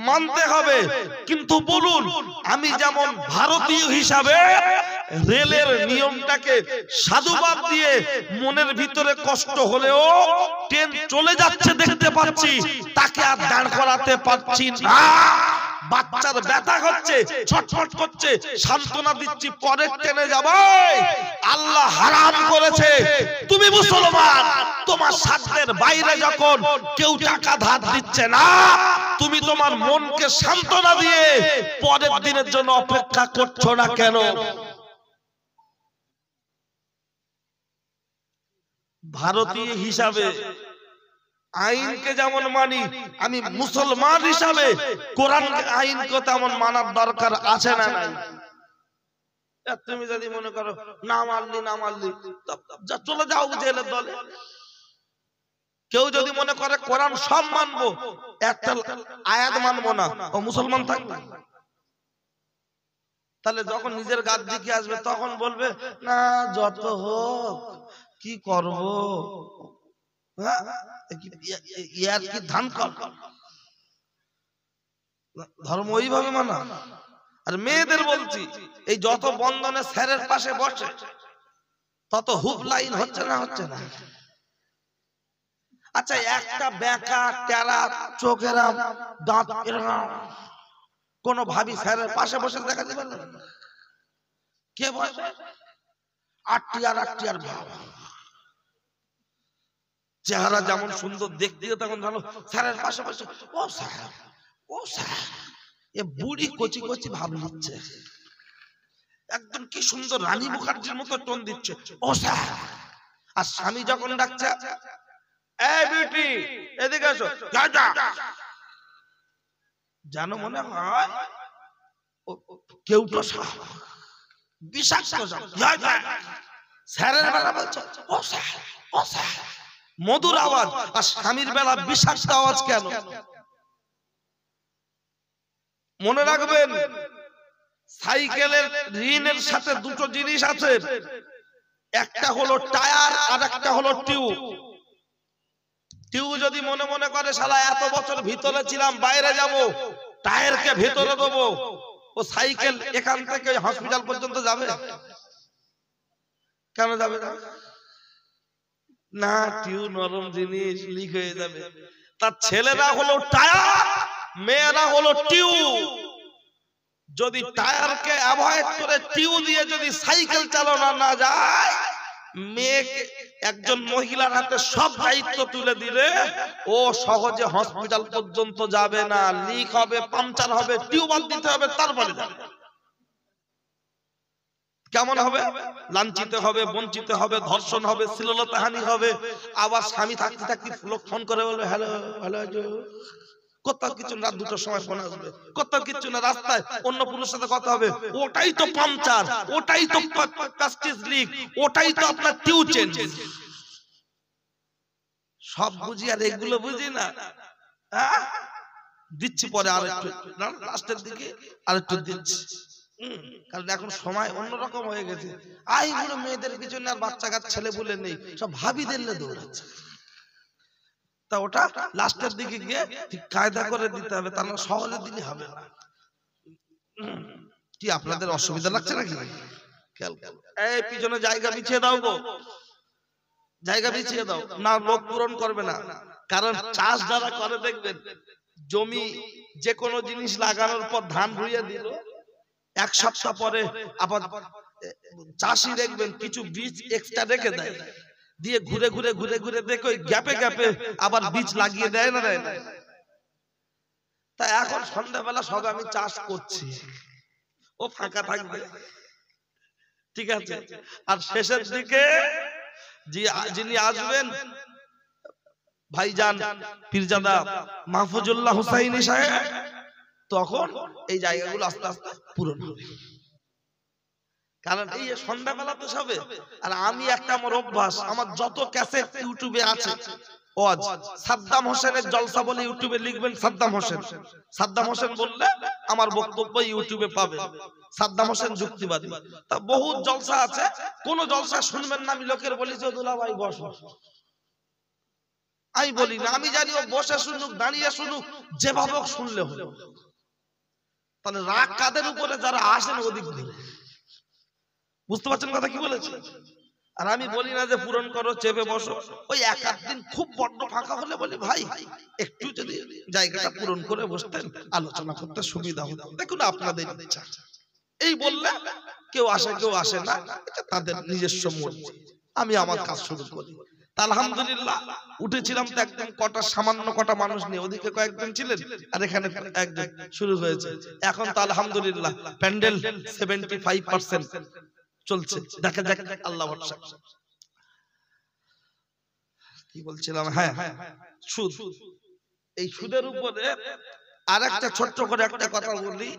A: মানতে হবে। কিন্তু বলুন, আমি যেমন ভারতীয় হিসাবে রেলের নিয়মটাকে সাধুবাদ দিয়ে মনের ভিতরে কষ্ট হলেও ট্রেন চলে যাচ্ছে দেখতে পাচ্ছি, তাকে আর দাঁড় করাতে পারছি না। বাচ্চার ব্যথা হচ্ছে, ছটফট করছে, সান্ত্বনা দিচ্ছি, পরের ট্রেনে যাবে। আল্লাহ হারাম করেছে, তুমি মুসলমান, তোমার সাধ্যের বাইরে যখন কেউ টাকা ধার দিচ্ছে না, তুমি তোমার মনকে সান্ত্বনা দিয়ে পরের দিনের জন্য অপেক্ষা করছো না কেন? ভারতীয় হিসাবে আইনকে যেমন মানি, আমি মুসলমান হিসাবে কোরআন আইনকে তেমন মানার দরকার আছে না নাই? তুমি যদি মনে করো না মানলি চলে যাও জেলের দলে। কেউ যদি মনে করে কোরআন সব মানবো, একটা আয়াত মানবো না, ও মুসলমান থাকবে। তাহলে যখন নিজের গাছ দিকে আসবে তখন বলবে না যত হোক কি করব, ইয়ার কি ধান কর। ধর্ম ওইভাবে মানা, আর মেয়েদের বলছি, এই যত বন্ধনে স্যারের পাশে বসে তত হুপ লাইন হচ্ছে না হচ্ছে না? আচ্ছা, একটা বেঁকা টেরা চোখেরা দাঁত এরকম কোন ভাবি স্যারের পাশে বসে দেখা দিবে না? কে বসে? আটটি আর ভাব, চেহারা যেমন সুন্দর, দেখতে তেমন ভালো। স্যারের পাশে বসে ও স্যার, ও স্যার, এ বুড়ি কচি কচি ভাব নিচ্ছে, একদম কি সুন্দর রানী মুখার্জির মতো টোন দিচ্ছে, ও স্যার। আর স্বামী যখন ডাকছে, এই বিউটি এদিকে এসো, জানো মনে হয় কেউটো সাপ, বিষাক্ত সাপ। স্যারের বেলা বলছে ও স্যার, ও স্যার, মধুর আওয়াজ। আর স্বামীর বেলা বিষাক্ত আওয়াজ কেন? মনে রাখবেন, সাইকেলের রিনের সাথে দুটো জিনিস আছে, একটা হলো টায়ার আর একটা হলো টিউব। টিউব যদি মনে মনে করে শালা এত বছর ভিতরে ছিলাম, বাইরে যাব, টায়ারকে ভিতরে দেবো, ও সাইকেল এখান থেকে হসপিটাল পর্যন্ত যাবে? কেন যাবে না? টিউব নরম জিনিস, লিক হয়ে যাবে। তার ছেলেরা হলো টায়ার, মেয়েরা হলো টিউব। যদি টায়ারকে অ্যাভয়েড করে টিউব দিয়ে যদি সাইকেল চালানো না যায়, মেয়েকে একজন মহিলার হাতে সব দায়িত্ব তুলে দিলে ও সহজে হসপিটাল পর্যন্ত যাবে না। লিক হবে, পাংচার হবে, টিউব দিতে হবে, তারপরে যাবে। কেমন হবে? লাঞ্ছিত হবে, বঞ্চিত হবে, ধর্ষণ হবে, শ্লীলতাহানি হবে। আবার স্বামী থাকতে থাকতে লোক ফোন করে বলবে হ্যালো হ্যালো, কোথাও কিছু না, রাত 2টার সময় ফোন আসবে, কোথাও কিছু না, রাস্তায় অন্য পুরুষের সাথে কথা হবে, ওটাই তো পাংচার, ওটাই তো প্লাস্টিক লিক, ওটাই তো আপনার টিউব চেঞ্জ। সব বুঝি আর এগুলো বুঝি না। হ্যাঁ, দিচ্ছি পরে আরেকটু, লাস্টের দিকে আরেকটু দিচ্ছি। কারণ এখন সময় অন্যরকম হয়ে গেছে। আইগুলো মেয়েদের পিছনে আর বাচ্চা কাচ্চা ছেলে বলে নেই, সব ভাবিদের দৌড়াচ্ছে। তা ওটা লাস্টের দিকে গিয়ে ঠিক কায়দা করে দিতে হবে, তা না সহজের দিকে হবে না। কি আপনাদের অসুবিধা লাগছে নাকি? এই পিছনে জায়গা বিছিয়ে দাও গো, জায়গা বিছিয়ে দাও না, লোক পূরণ করবে না। কারণ চাষ যারা করে দেখবেন, জমি যে কোনো জিনিস লাগানোর পর ধান রুইয়ে দিল, এক সপ্তাহ পরে আবার চাষি দেখবেন কিছু বীজ এক্সট্রা রেখে দেয়, দিয়ে ঘুরে ঘুরে ঘুরে ঘুরে দেখো গ্যাপে গ্যাপে আবার বীজ লাগিয়ে দেয় না, দেয় না? তা এখন সন্ধ্যাবেলা সব আমি চাষ করছি, ও ফাঁকা থাকবে, ঠিক আছে। আর শেষের দিকে যিনি আসবেন, ভাইজান পীরজাদা মাহফুজুল্লাহ হুসাইনি সাহেব, তখন এই জায়গাগুলো আস্তে আস্তে পূরণ হবে। কারণ এই সন্ধ্যাবেলা তো সবে। আর আমি একটা, আমার অভ্যাস, আমার যত ক্যাসেট ইউটিউবে আছে, ওয়াজ সাদ্দাম হোসেনের জলসা বলে ইউটিউবে লিখবেন সাদ্দাম হোসেন, সাদ্দাম হোসেন বললে আমার বক্তব্য ইউটিউবে পাবেন। সাদ্দাম হোসেন যুক্তিবাদী, তা বহু জলসা আছে। কোন জলসা শুনবেন না আমি লোকের বলি যে দুলা ভাই বস, আমি বলি না, আমি জানি ও বসে শুনুক, দাঁড়িয়ে শুনুক, যেভাবে শুনলে হলো। তাহলে রাগ কাদের উপরে? যারা আসেন ওদিক ধরে। বুঝতে পারছেন কথা কি বলেছে? আর আমি বলি না যে পূরণ করো, চেপে বসো। ওই এক দিন খুব বড্ড ফাঁকা হলে বলি ভাই একটু যদি জায়গাটা পূরণ করে বসতেন, আলোচনা করতে সুবিধা হতো। দেখুন আপনাদের ইচ্ছা, এই বললে কেউ আসে কেউ আসে না, এটা তাদের নিজস্ব মর্জি। আমি আমার কাজ শুরু করি। আলহামদুলিল্লাহ উঠেছিলাম তো একদম কটা সামান্য কটা মানুষ নিয়ে, ওদিকে কয়েকজন ছিলেন আর এখানে একজন, শুরু হয়েছে। এখন তো আলহামদুলিল্লাহ প্যান্ডেল 75% চলছে, দেখা যাক আল্লাহ ভরসা। কি বলছিলাম? হ্যাঁ, সুদ। এই সুদের উপরে আরেকটা ছোট্ট করে একটা কথা বলি,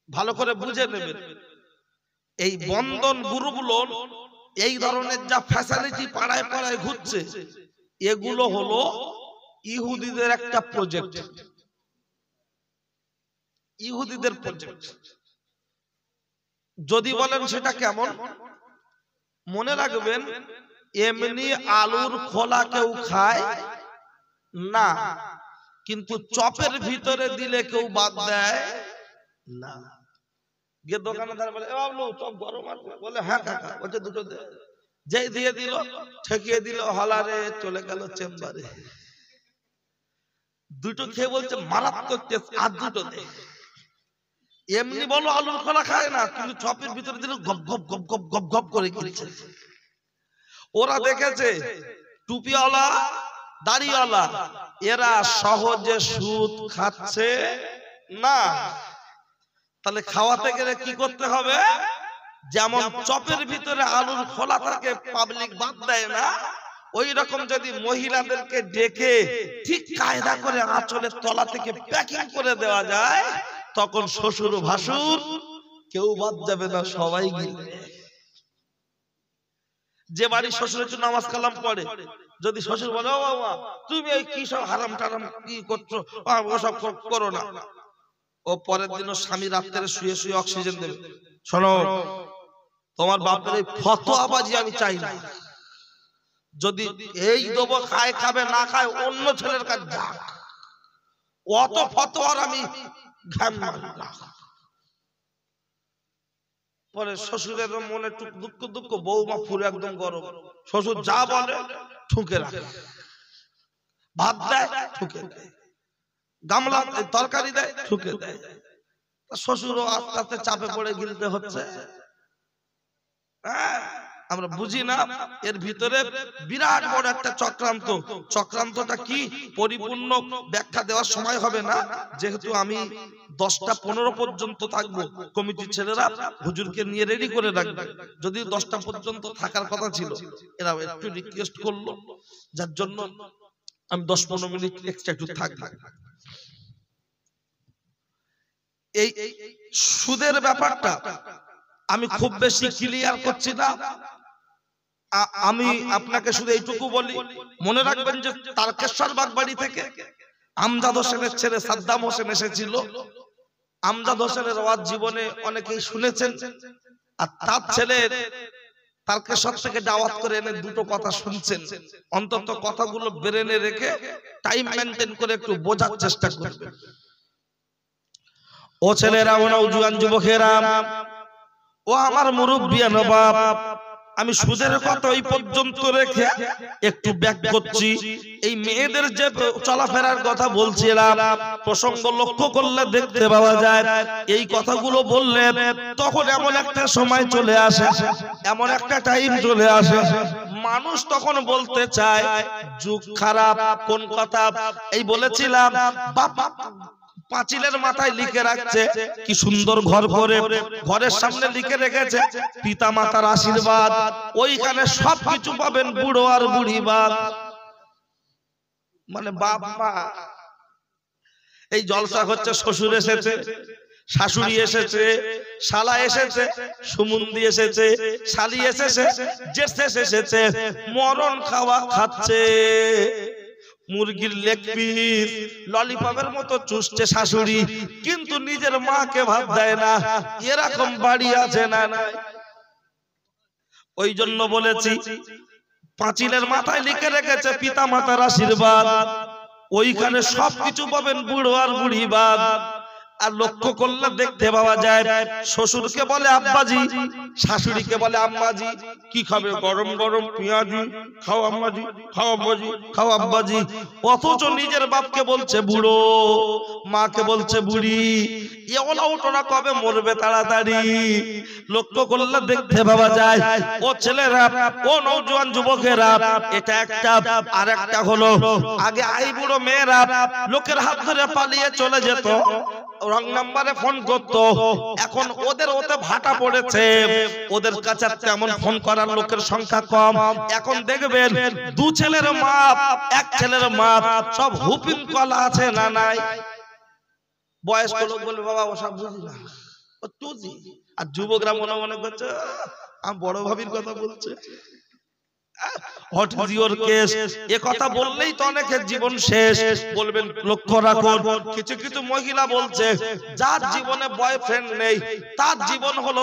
A: ভালো করে বুঝে নেবেন। এই বন্ধন গ্রুপ লোন, এই ধরনের যা ফ্যাসিলিটি পাড়ায় পাড়ায় ঘুরছে, এগুলো হলো ইহুদিদের একটা প্রজেক্ট, ইহুদিদের প্রজেক্ট। যদি বলেন সেটা কেমন, মনে রাখবেন এমনি আলুর খোলা কেউ খায় না, কিন্তু চপের ভিতরে দিলে কেউ বাদ দেয় না। গিয়ে দোকানদার বলে, এ বাবলু চপ গরম আছে? বলে হ্যাঁ কাকা। বলছে দুটো দে। যেই দিয়ে দিল, ঠেকিয়ে দিল হলারে, চলে গেল চেম্বারে। দুটো খেয়ে বলছে মারাত্মক টেস্ট, আর দুটো দে। এমনি বলো আলুর খোলা খায় না, কিন্তু চপের ভিতরে দিল গপ গপ গপ গপ গপ গপ করে গিলছে। ওরা দেখেছে টুপিওয়ালা দাড়িওয়ালা এরা সহজে সুদ খাচ্ছে না। তাহলে খাওয়াতে গেলে কি করতে হবে? যেমন চপের ভিতরে আলুর খোলা থাকে, পাবলিক বাদ দেয় না, ওই রকম যদি মহিলাদেরকে ডেকে ঠিক কায়দা করে আঁচলের তলা থেকে প্যাকিং করে দেওয়া যায়, তখন শ্বশুর ভাসুর কেউ বাদ যাবে না, সবাই গিলবে। যে বাড়ি শ্বশুরের জন্য নামাজ কালাম পড়ে, যদি শ্বশুর বলে, ও বাবা তুমি এই কি সব হারাম টারাম কি করছো, ওসব করো না, ও পরের দিনও স্বামী রাত্রে শুয়ে শুয়ে অক্সিজেন দেবে। শোনো, তোমার বাপের এই ফতোয়াবাজি আমি চাই না। যদি এই দেবো, খায় খাবে, না খায় অন্য ছেলের কাছে যাক, অত ফতোয়ার আমি ঘাম মারি না। পরে শ্বশুরের মনে দুঃখ দুঃখ, বৌমা পুরো একদম গরম। শ্বশুর যা বলে ঠুকে রাখে, ভাত দেয় ঠুকে দেয়, গামলা তরকারি দেয় ঠুকে দেয়। শ্বশুরও আস্তে আস্তে চাপে পড়ে গিলতে হচ্ছে। আমরা বুঝি না এর ভিতরে বিরাট বড় একটা চক্রান্ত। চক্রান্তটা কি পরিপূর্ণ ব্যাখ্যা দেওয়ার সময় হবে না, যেহেতু আমি 10টা 15 পর্যন্ত থাকবো। কমিটির ছেলেরা হুজুরকে নিয়ে রেডি করে রাখবে, যদি 10টা পর্যন্ত থাকার কথা ছিল, এরা একটু রিকোয়েস্ট করলো, যার জন্য আমি 10-15 মিনিট এক্সট্রা একটু থাকবো। এই সুদের ব্যাপারটা আমি খুব বেশি ক্লিয়ার করছি না। আমি আপনাকে শুধু এইটুকু বলি, মনে রাখবেন যে তারকেশ্বর বাগবাড়ি থেকে আমজাদ হোসেনের ছেলে সাদ্দাম হোসেন এসেছিল। আমজাদ হোসেনের ওয়াজ জীবনে অনেকেই শুনেছেন, আর তার ছেলে তারকেশ্বর থেকে দাওয়াত করে এনে দুটো কথা শুনছেন। অন্তত কথাগুলো ব্রেনে রেখে টাইম মেনটেন করে একটু বোঝার চেষ্টা করবেন। ও ছেলেরা, ও নওজোয়ান যুবকেরা, ও আমার মুরব্বিয়ান বাপ, আমি সুদের কথা ওই পর্যন্ত রেখে একটু ব্যাক করছি। এই মেয়েদের যে চলাফেরার কথা বলছিলাম, প্রসঙ্গ লক্ষ্য করলে দেখতে পাওয়া যায় এই কথাগুলো বললে তখন এমন একটা সময় চলে আসে, এমন একটা টাইম চলে আসে, মানুষ তখন বলতে চায় যুগ খারাপ। কোন কথা? এই বলেছিলাম বাবা পাঁচিলের মাথায় লিখে রাখছে, কি সুন্দর ঘর করে, ঘরের সামনে লিখে রেখেছে পিতা মাতার আশীর্বাদ, ওইখানে সবকিছু পাবেন বুড়ো আর বুড়ি বাপ, মানে বাপ মা। এই জলসা হচ্ছে, শ্বশুর এসেছে, শাশুড়ি এসেছে, শালা এসেছে, সুমন্দি এসেছে, শালি এসেছে, জেঠেস এসেছে, মরণ খাওয়া খাচ্ছে, মুরগির লেগ পিস ললিপপের মতো চুষছে শাশুড়ি, কিন্তু নিজের মাকে ভাত দেয় না। এরকম বাড়ি আছে না নাই? ওই জন্য বলেছি পাঁচিলের মাথায় লিখে রেখেছে পিতা মাতার আশীর্বাদ, ওইখানে সবকিছু পাবেন বুড়ো আর বুড়ি বাদ। আর লক্ষ্য করলে দেখতে পাওয়া যায় শ্বশুরকে বলে আব্বাজি, শাশুড়িকে বলে আম্মাজি। কি খাবে? গরম গরম পেঁয়াজি, খাও আম্মাজি, খাও আব্বাজি, খাও আব্বাজি। অথচ নিজের বাপকে বলছে বুড়ো, মাকে বলছে বুড়ি। এওলা ওটা কবে মরবে তাড়াতাড়ি? লক্ষ্য করলে দেখতে পাওয়া যায় ও ছেলেরা, ও নওজোয়ান যুবকেরা, এটা একটা। আর একটা হলো আগে আই বুড়ো মেয়েরা লোকের হাত ধরে পালিয়ে চলে যেত, রং নাম্বারে ফোন করতো, এখন ওদের ওতে ভাটা পড়েছে, ওদের কাছে তেমন ফোন করার লোকের সংখ্যা কম। এখন দেখবেন দু ছেলের মা, এক ছেলের মা, সব হুপিং কলা আছে না নাই? বয়স্ক লোক বলে বাবা ওসব বুঝি না, ও তুজি। আর যুবকরা মনে মনে করছে আমি বড় ভাবির কথা বলছে। এ কথা বললেই তো অনেকের জীবন শেষ। বলবেন লক্ষ্য রাখুন, কিছু কিছু মহিলা বলছে যার জীবনে বয়ফ্রেন্ড নেই তার জীবন হলো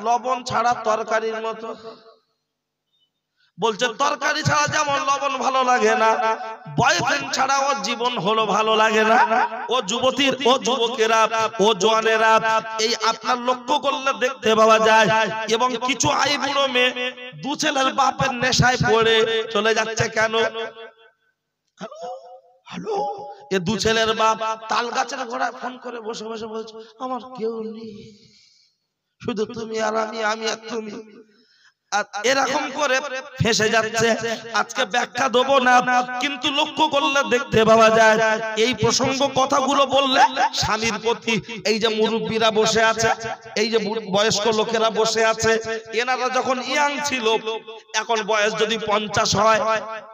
A: লবণ ছাড়া তরকারির মতো। বলছে তরকারি ছাড়া যেমন লবণ ভালো লাগে না, বয়ফ্রেন্ড ছাড়া ওর জীবন হলো ভালো লাগে না। ও যুবতীর, ও যুবকেরা, ও জওয়ানেরা, এই আপনার লক্ষ্য করলে দেখতে পাওয়া যায়। এবং কিছু আই বুড়ো মেয়ে দু ছেলের বাপের নেশায় পড়ে চলে যাচ্ছে। কেন? হ্যালো, এ দু ছেলের বাপ তাল গাছের গোড়ায় ফোন করে বসে বসে বলছে আমার কেউ নেই, শুধু তুমি আর আমি, আমি আর তুমি। এরকম করে ফেসে যাচ্ছে। আজকে ব্যাখ্যা দেবো না, কিন্তু লক্ষ্য করলে দেখতে পাওয়া যায় এই প্রসঙ্গ কথাগুলো বললে স্বামীর প্রতি এই যে মুরব্বীরা বসে আছে, এই যে বয়স্ক লোকেরা বসে আছে, এনারা যখন ইয়াং ছিল, এখন বয়স যদি 50 হয়,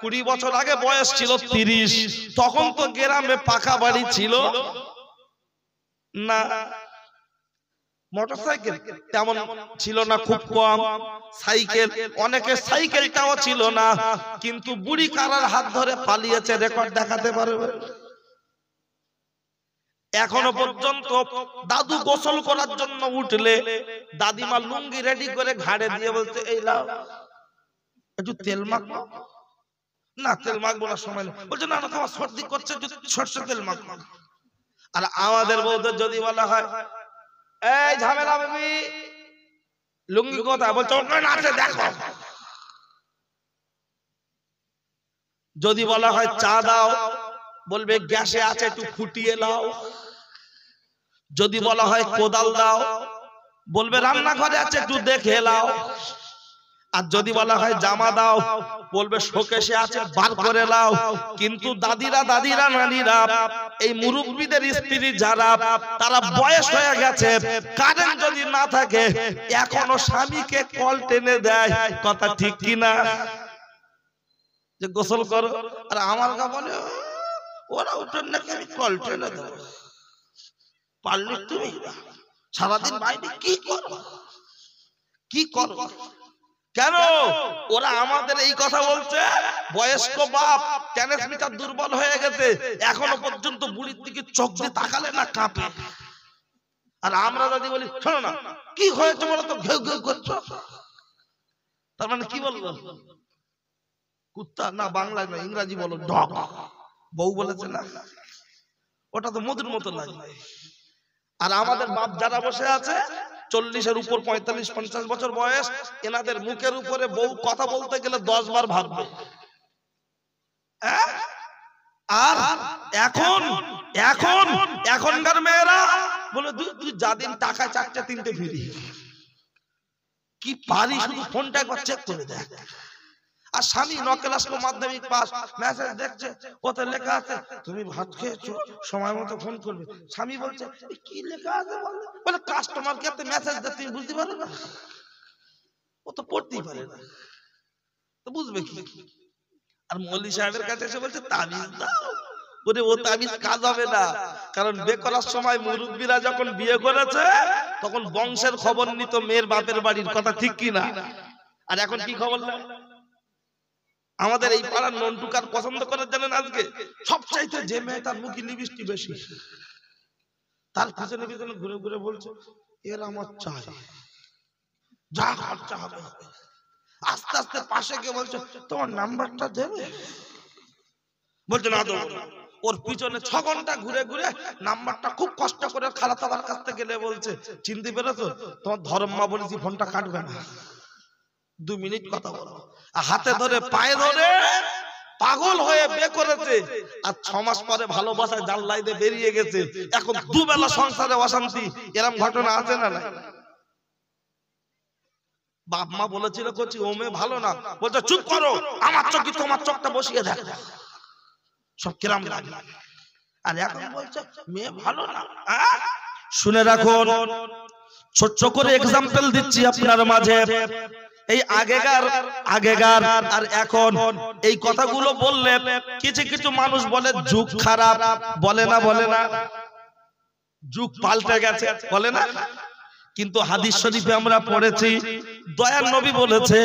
A: 20 বছর আগে বয়স ছিল 30, তখন তো গ্রামে পাকা বাড়ি ছিল না, মোটরসাইকেল তেমন ছিল না, খুব কম। সাইকেল, অনেকে সাইকেলটাও ছিল না, কিন্তু বুড়ি কারার হাত ধরে পালিয়েছে, রেকর্ড দেখাতে পারবে। এখনো পর্যন্ত দাদু গোসল করার জন্য উঠলে দাদিমা লুঙ্গি রেডি করে ঘাড়ে দিয়ে বলছে এই লাও একটু তেল মাখো না, তেল মাখবো না, সময় নেই। বলছে না না, তোমার সর্দি করছে, সরষের তেল মাখো। আর আমাদের বউদের যদি বলা হয় এই ঝামেলা বেবি লুঙ্গি কোথায়, বলছো নাচে দেখো। যদি বলা হয় চা দাও, বলবে গ্যাসে আছে একটু ফুটিয়ে লাও। যদি বলা হয় কোদাল দাও, বলবে রান্নাঘরে আছে একটু দেখে লাও। আর যদি বলা হয় জামা দাও, বলবে শোকেশে আছে বার করে লাও। কিন্তু দাদিরা, নানীরা, এই মুরব্বীদের স্ত্রী যারা, তারা বয়স হয়ে গেছে, কারেন্ট যদি না থাকে এখনো স্বামীকে কল টেনে দেয়। কথা ঠিক কিনা? যে গোসল করো, আর আমার গা বলে ওরা উঠেন নাকি আমি কল টেনে দেবো। পারলে তুমি সারাদিন বাইরে কি করো, কি করো? কেন ওরা আমাদের এই কথা বলছে? বয়স্ক বাপ ট্রান্সমিটার দুর্বল হয়ে গেছে, এখনো পর্যন্ত বুড়ির দিকে চোখ দিয়ে তাকালে না কাঁপে। আর আমরা যদি বলি শোনো না কি হয়েছে বলো তো, ঘেউ ঘেউ করছো, তার মানে কি বললো? কুত্তা না, বাংলায় না, ইংরাজি বলো ডগ। বউ বলেছে না, ওটা তো মধুর মতো লাগবে। আর আমাদের বাপ যারা বসে আছে 40-এর উপর, 45-50 বছর বয়স, এনাদের মুখের উপরে বউ কথা বলতে গেলে 10 বার ভাববে। আর এখনকার মেয়েরা বলে তুই যাদিন টাকা 4টে 3টে ফিরি কি পারি, শুধু ফোনটা একবার চেক করে দেখ। আর স্বামী 9 ক্লাস মাধ্যমিক পাস, মেসেজ দেখছে, ওতে লেখা আছে তুমি ভাত খেয়েছো, সময় মতো ফোন করবে। স্বামী বলছে কি লেখা আছে, বলে কাস্টমার কেয়ারে মেসেজ দেয়, তুমি বুঝতে পারো না? ও তো পড়তেই পারে না, তো বুঝবে কি? আর মৌলী সাহেবের কাছে এসে বলছে তাবিজ দাও। বলে ও তাবিজ কাজ হবে না, কারণ বিয়ে করার সময় মুরব্বীরা যখন বিয়ে করেছে তখন বংশের খবর নিত মেয়ের বাপের বাড়ির। কথা ঠিক কিনা? আর এখন কি খবর নেয়? আমাদের এই পাড়ার নন্টুকার পছন্দ করে জানেন আজকে সবচাইতে যে মেয়ে তার মুখে লিপস্টিক বেশি, তার পিছনে পিছনে ঘুরে ঘুরে বলছে এর আমার চাই, যা খরচা হবে। আস্তে আস্তে পাশে গিয়ে বলছে তোমার নাম্বারটা দেবে, বলছে না দেবো না। ওর পিছনে 6 ঘন্টা ঘুরে ঘুরে নাম্বারটা খুব কষ্ট করে খালাতাবার কাছ থেকে গেলে বলছে চিনতে পেরেছো, তোমার ধর্মা বলেছি ফোনটা কাটবে না, 2 মিনিট কথা বলো। হাতে ধরে পায়ে ধরে পাগল হয়ে বিয়ে করেছে। আর 6 মাস পরে ভালোবাসায় জানলাই দিয়ে বেরিয়ে গেছে। এখন 2 বেলা সংসারে অশান্তি। এরকম ঘটনা আছে না? না, বাপ মা বলেছিল করছি ও মেয়ে ভালো না, বলছে চুপ করো, আমার চোখে তোমার চোখটা বসিয়ে দেখ, সব কিরাম লাগে। আর এখন বলছে মেয়ে ভালো না। শুনে রাখুন, ছোট্ট করে এক্সাম্পল দিচ্ছি আপনার মাঝে। এই আগেকার আর এখন এই কথাগুলো বললে কিছু কিছু মানুষ বলে যুগ খারাপ, বলে না যুগ পাল্টে গেছে, বলে না? কিন্তু হাদিস শরীফে আমরা পড়েছি দয়ার নবী বলেছে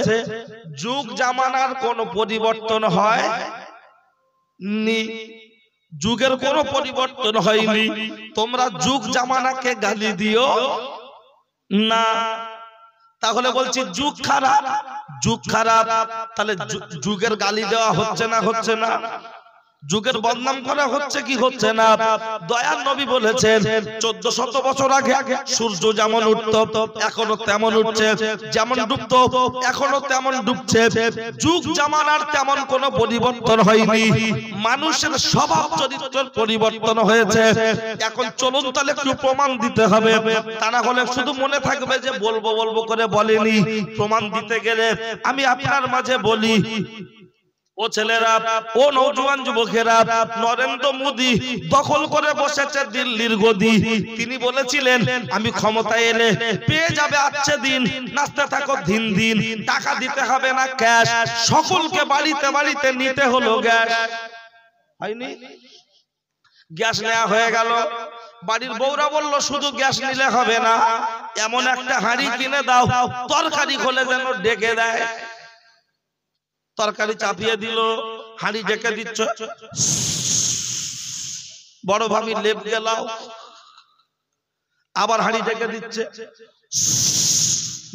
A: যুগ জামানার কোনো পরিবর্তন হয় নি, যুগের কোনো পরিবর্তন হয়নি, তোমরা যুগ জামানাকে গালি দিও না। তাহলে বলছি যুগ খারাপ, যুগ খারাপ, তাহলে যুগের গালি দেওয়া হচ্ছে না, হচ্ছে না? যুগের বদনাম করা হচ্ছে কি হচ্ছে না? দয়ার নবী বলেছেন 1400 বছর আগে সূর্য যেমন উঠতো এখনো তেমন উঠছে, যেমন ডুবতো এখনো তেমন ডুবছে। যুগ জামানার তেমন কোনো পরিবর্তন হয়নি, মানুষের স্বভাব চরিত্রের পরিবর্তন হয়েছে। এখন চলুন তাহলে একটু প্রমাণ দিতে হবে, তা না হলে শুধু মনে থাকবে যে বলবো বলবো করে বলেনি। প্রমাণ দিতে গেলে আমি আপনার মাঝে বলি, ও ছেলেরা, ও নওজোয়ান যুবকেরা, নরেন্দ্র মোদি দখল করে বসেছে দিল্লির গদি। তিনি বলেছিলেন আমি ক্ষমতায় এলে পেয়ে যাবে আচ্ছে দিন, নাচতে থাকো দিন দিন, টাকা দিতে হবে না ক্যাশ, সকলকে বাড়িতে বাড়িতে নিতে হলো গ্যাস। হয়নি? গ্যাস নেওয়া হয়ে গেল। বাড়ির বউরা বলল শুধু গ্যাস নিলে হবে না, এমন একটা হাঁড়ি কিনে দাও তরকারি খোলে যেন ডেকে দেয়। তরকারি চাপিয়ে দিল, হাঁড়ি ডেকে দিচ্ছ, বড় ভাবি লেপ গেলাও, আবার হাঁড়ি ডেকে দিচ্ছে,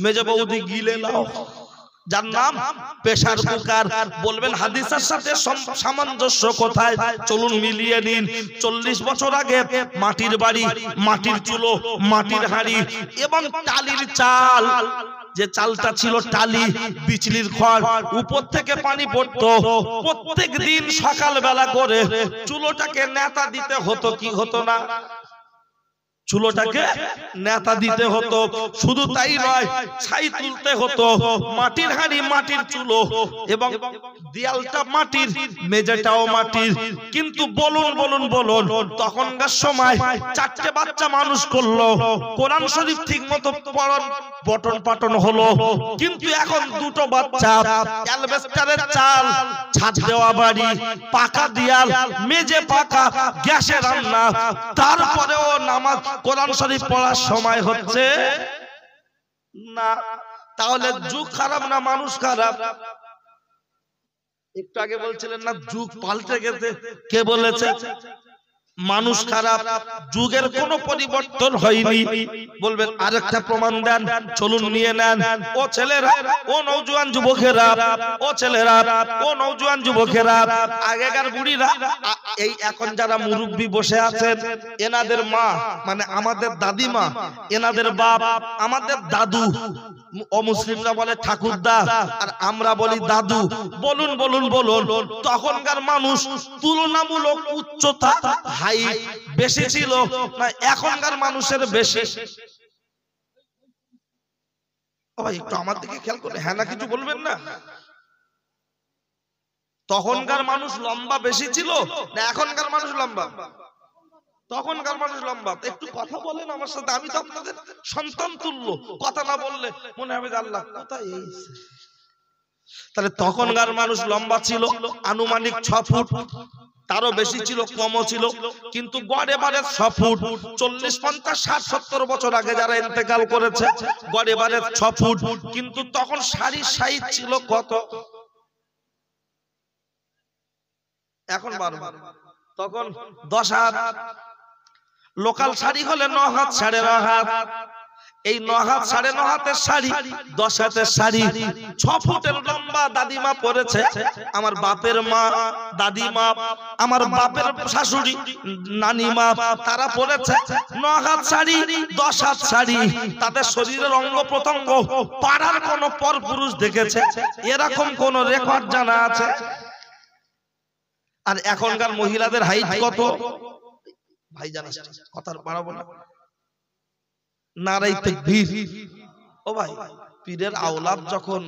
A: মেজে বৌদি গিলে লাও, যার নাম প্রেসার কুকার। বলবেন হাদিসের সাথে সামঞ্জস্য কোথায়? চলুন মিলিয়ে নিন। 40 বছর আগে মাটির বাড়ি, মাটির চুলো, মাটির হাঁড়ি এবং টালির চাল, যে চালটা ছিল টালি, বিচলির খড়, উপর থেকে পানি পড়তো। প্রত্যেক দিন সকাল বেলা করে চুলোটাকে নেতা দিতে হতো, কি হতো না? চুলোটাকে নেতা দিতে হতো। শুধু তাই নয়, ছাই তুলতে হতো। মাটির হাঁড়ি, মাটির চুলো এবং দেয়ালটা মাটির, মেঝেটাও মাটির। কিন্তু বলুন বলুন বলুন, তখনকার সময় 4টে বাচ্চা মানুষ করলো, কোরআন শরীফ ঠিক মতো পঠন পাঠন হলো। কিন্তু এখন 2টো বাচ্চা, অ্যালবেস্টারের চাল, ছাদ দেওয়া বাড়ি, পাকা দেয়াল, মেঝে পাকা, গ্যাসে রান্না, তারপরেও নামাজ কোরআন শরীফ পড়ার সময় হচ্ছে না। তাহলে যুগ খারাপ না মানুষ খারাপ? একটু আগে বলছিলেন না যুগ পাল্টে গেছে, কে বলেছে? মানুষ খারাপ, যুগের কোনো পরিবর্তন হয়নি। বলবেন আরেকটা প্রমাণ দেন, চলুন নিয়ে নেন। ও ছেলেরা, ও নওজোয়ান যুবকেরা, ও ছেলেরা, ও নওজোয়ান যুবকেরা, আগেকার বুড়িরা, এই এখন যারা মুরব্বি বসে আছেন, এনাদের মা মানে আমাদের দাদিমা, এনাদের বাপ আমাদের দাদু। অমুসলিমরা বলে ঠাকুরদা আর আমরা বলি দাদু। বলুন বলুন বলুন, তখনকার মানুষ তুলনামূলক উচ্চতা, হাইট বেশি ছিল না এখনকার মানুষের বেশি? ভাই একটু আমার দিকে খেয়াল করে, হ্যাঁ না কিছু বলবেন না? তখনকার মানুষ লম্বা বেশি ছিল না এখনকার মানুষ লম্বা? তখনকার মানুষ লম্বা। একটু কথা বলেন আমার সাথে, আমি তো আপনাদের সন্তান তুল্য, কথা না বললে মনে হবে আল্লাহ কোথায়। তাহলে তখনকার মানুষ লম্বা ছিল আনুমানিক 6 ফুট, তারও বেশি ছিল, কমও ছিল, কিন্তু গড়ে বাড়ে 6 ফুট। 40, 50, 60, 70 বছর আগে যারা ইন্তেকাল করেছে গড়ে বাড়ে 6 ফুট। কিন্তু তখন শাড়ির সাইজ ছিল কত? এখন 12। তখন 10 হাত। লোকাল শাড়ি হলে 9 হাত, 9.5 হাত। এই 9 হাত 9.5 হাতের শাড়ি, 10 হাতের শাড়ি, 6 ফুটের লম্বা দাদিমা পরেছে। আমার বাপের মা, দাদিমা, আমার বাপের শাশুড়ি, নানিমা, তারা পরেছে 9 হাত শাড়ি, 10 হাত শাড়ি। তাদের শরীরের অঙ্গ প্রত্যঙ্গ পাড়ার কোন পরপুরুষ দেখেছে? এরকম কোন রেকর্ড জানা আছে? আর এখনকার মহিলাদের হাইট কত? ভাই জানিস কথা বাড়াবো না, নারাই তাকবীর। ও ভাই, পীরের আওলাদ যখন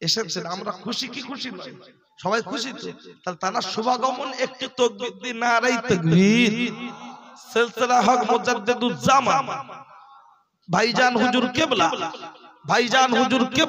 A: এসেছেন আমরা খুশি কি খুশি নয়? সবাই খুশি তো? তাহলে তারা শুভাগমন একটু তাকবীর দি, নারাই তাকবীর। সিলসিলা হক মুজাদ্দিদুজ জামান ভাইজান হুজুর কিবলা, ভাইজান হুজুর কিবলা।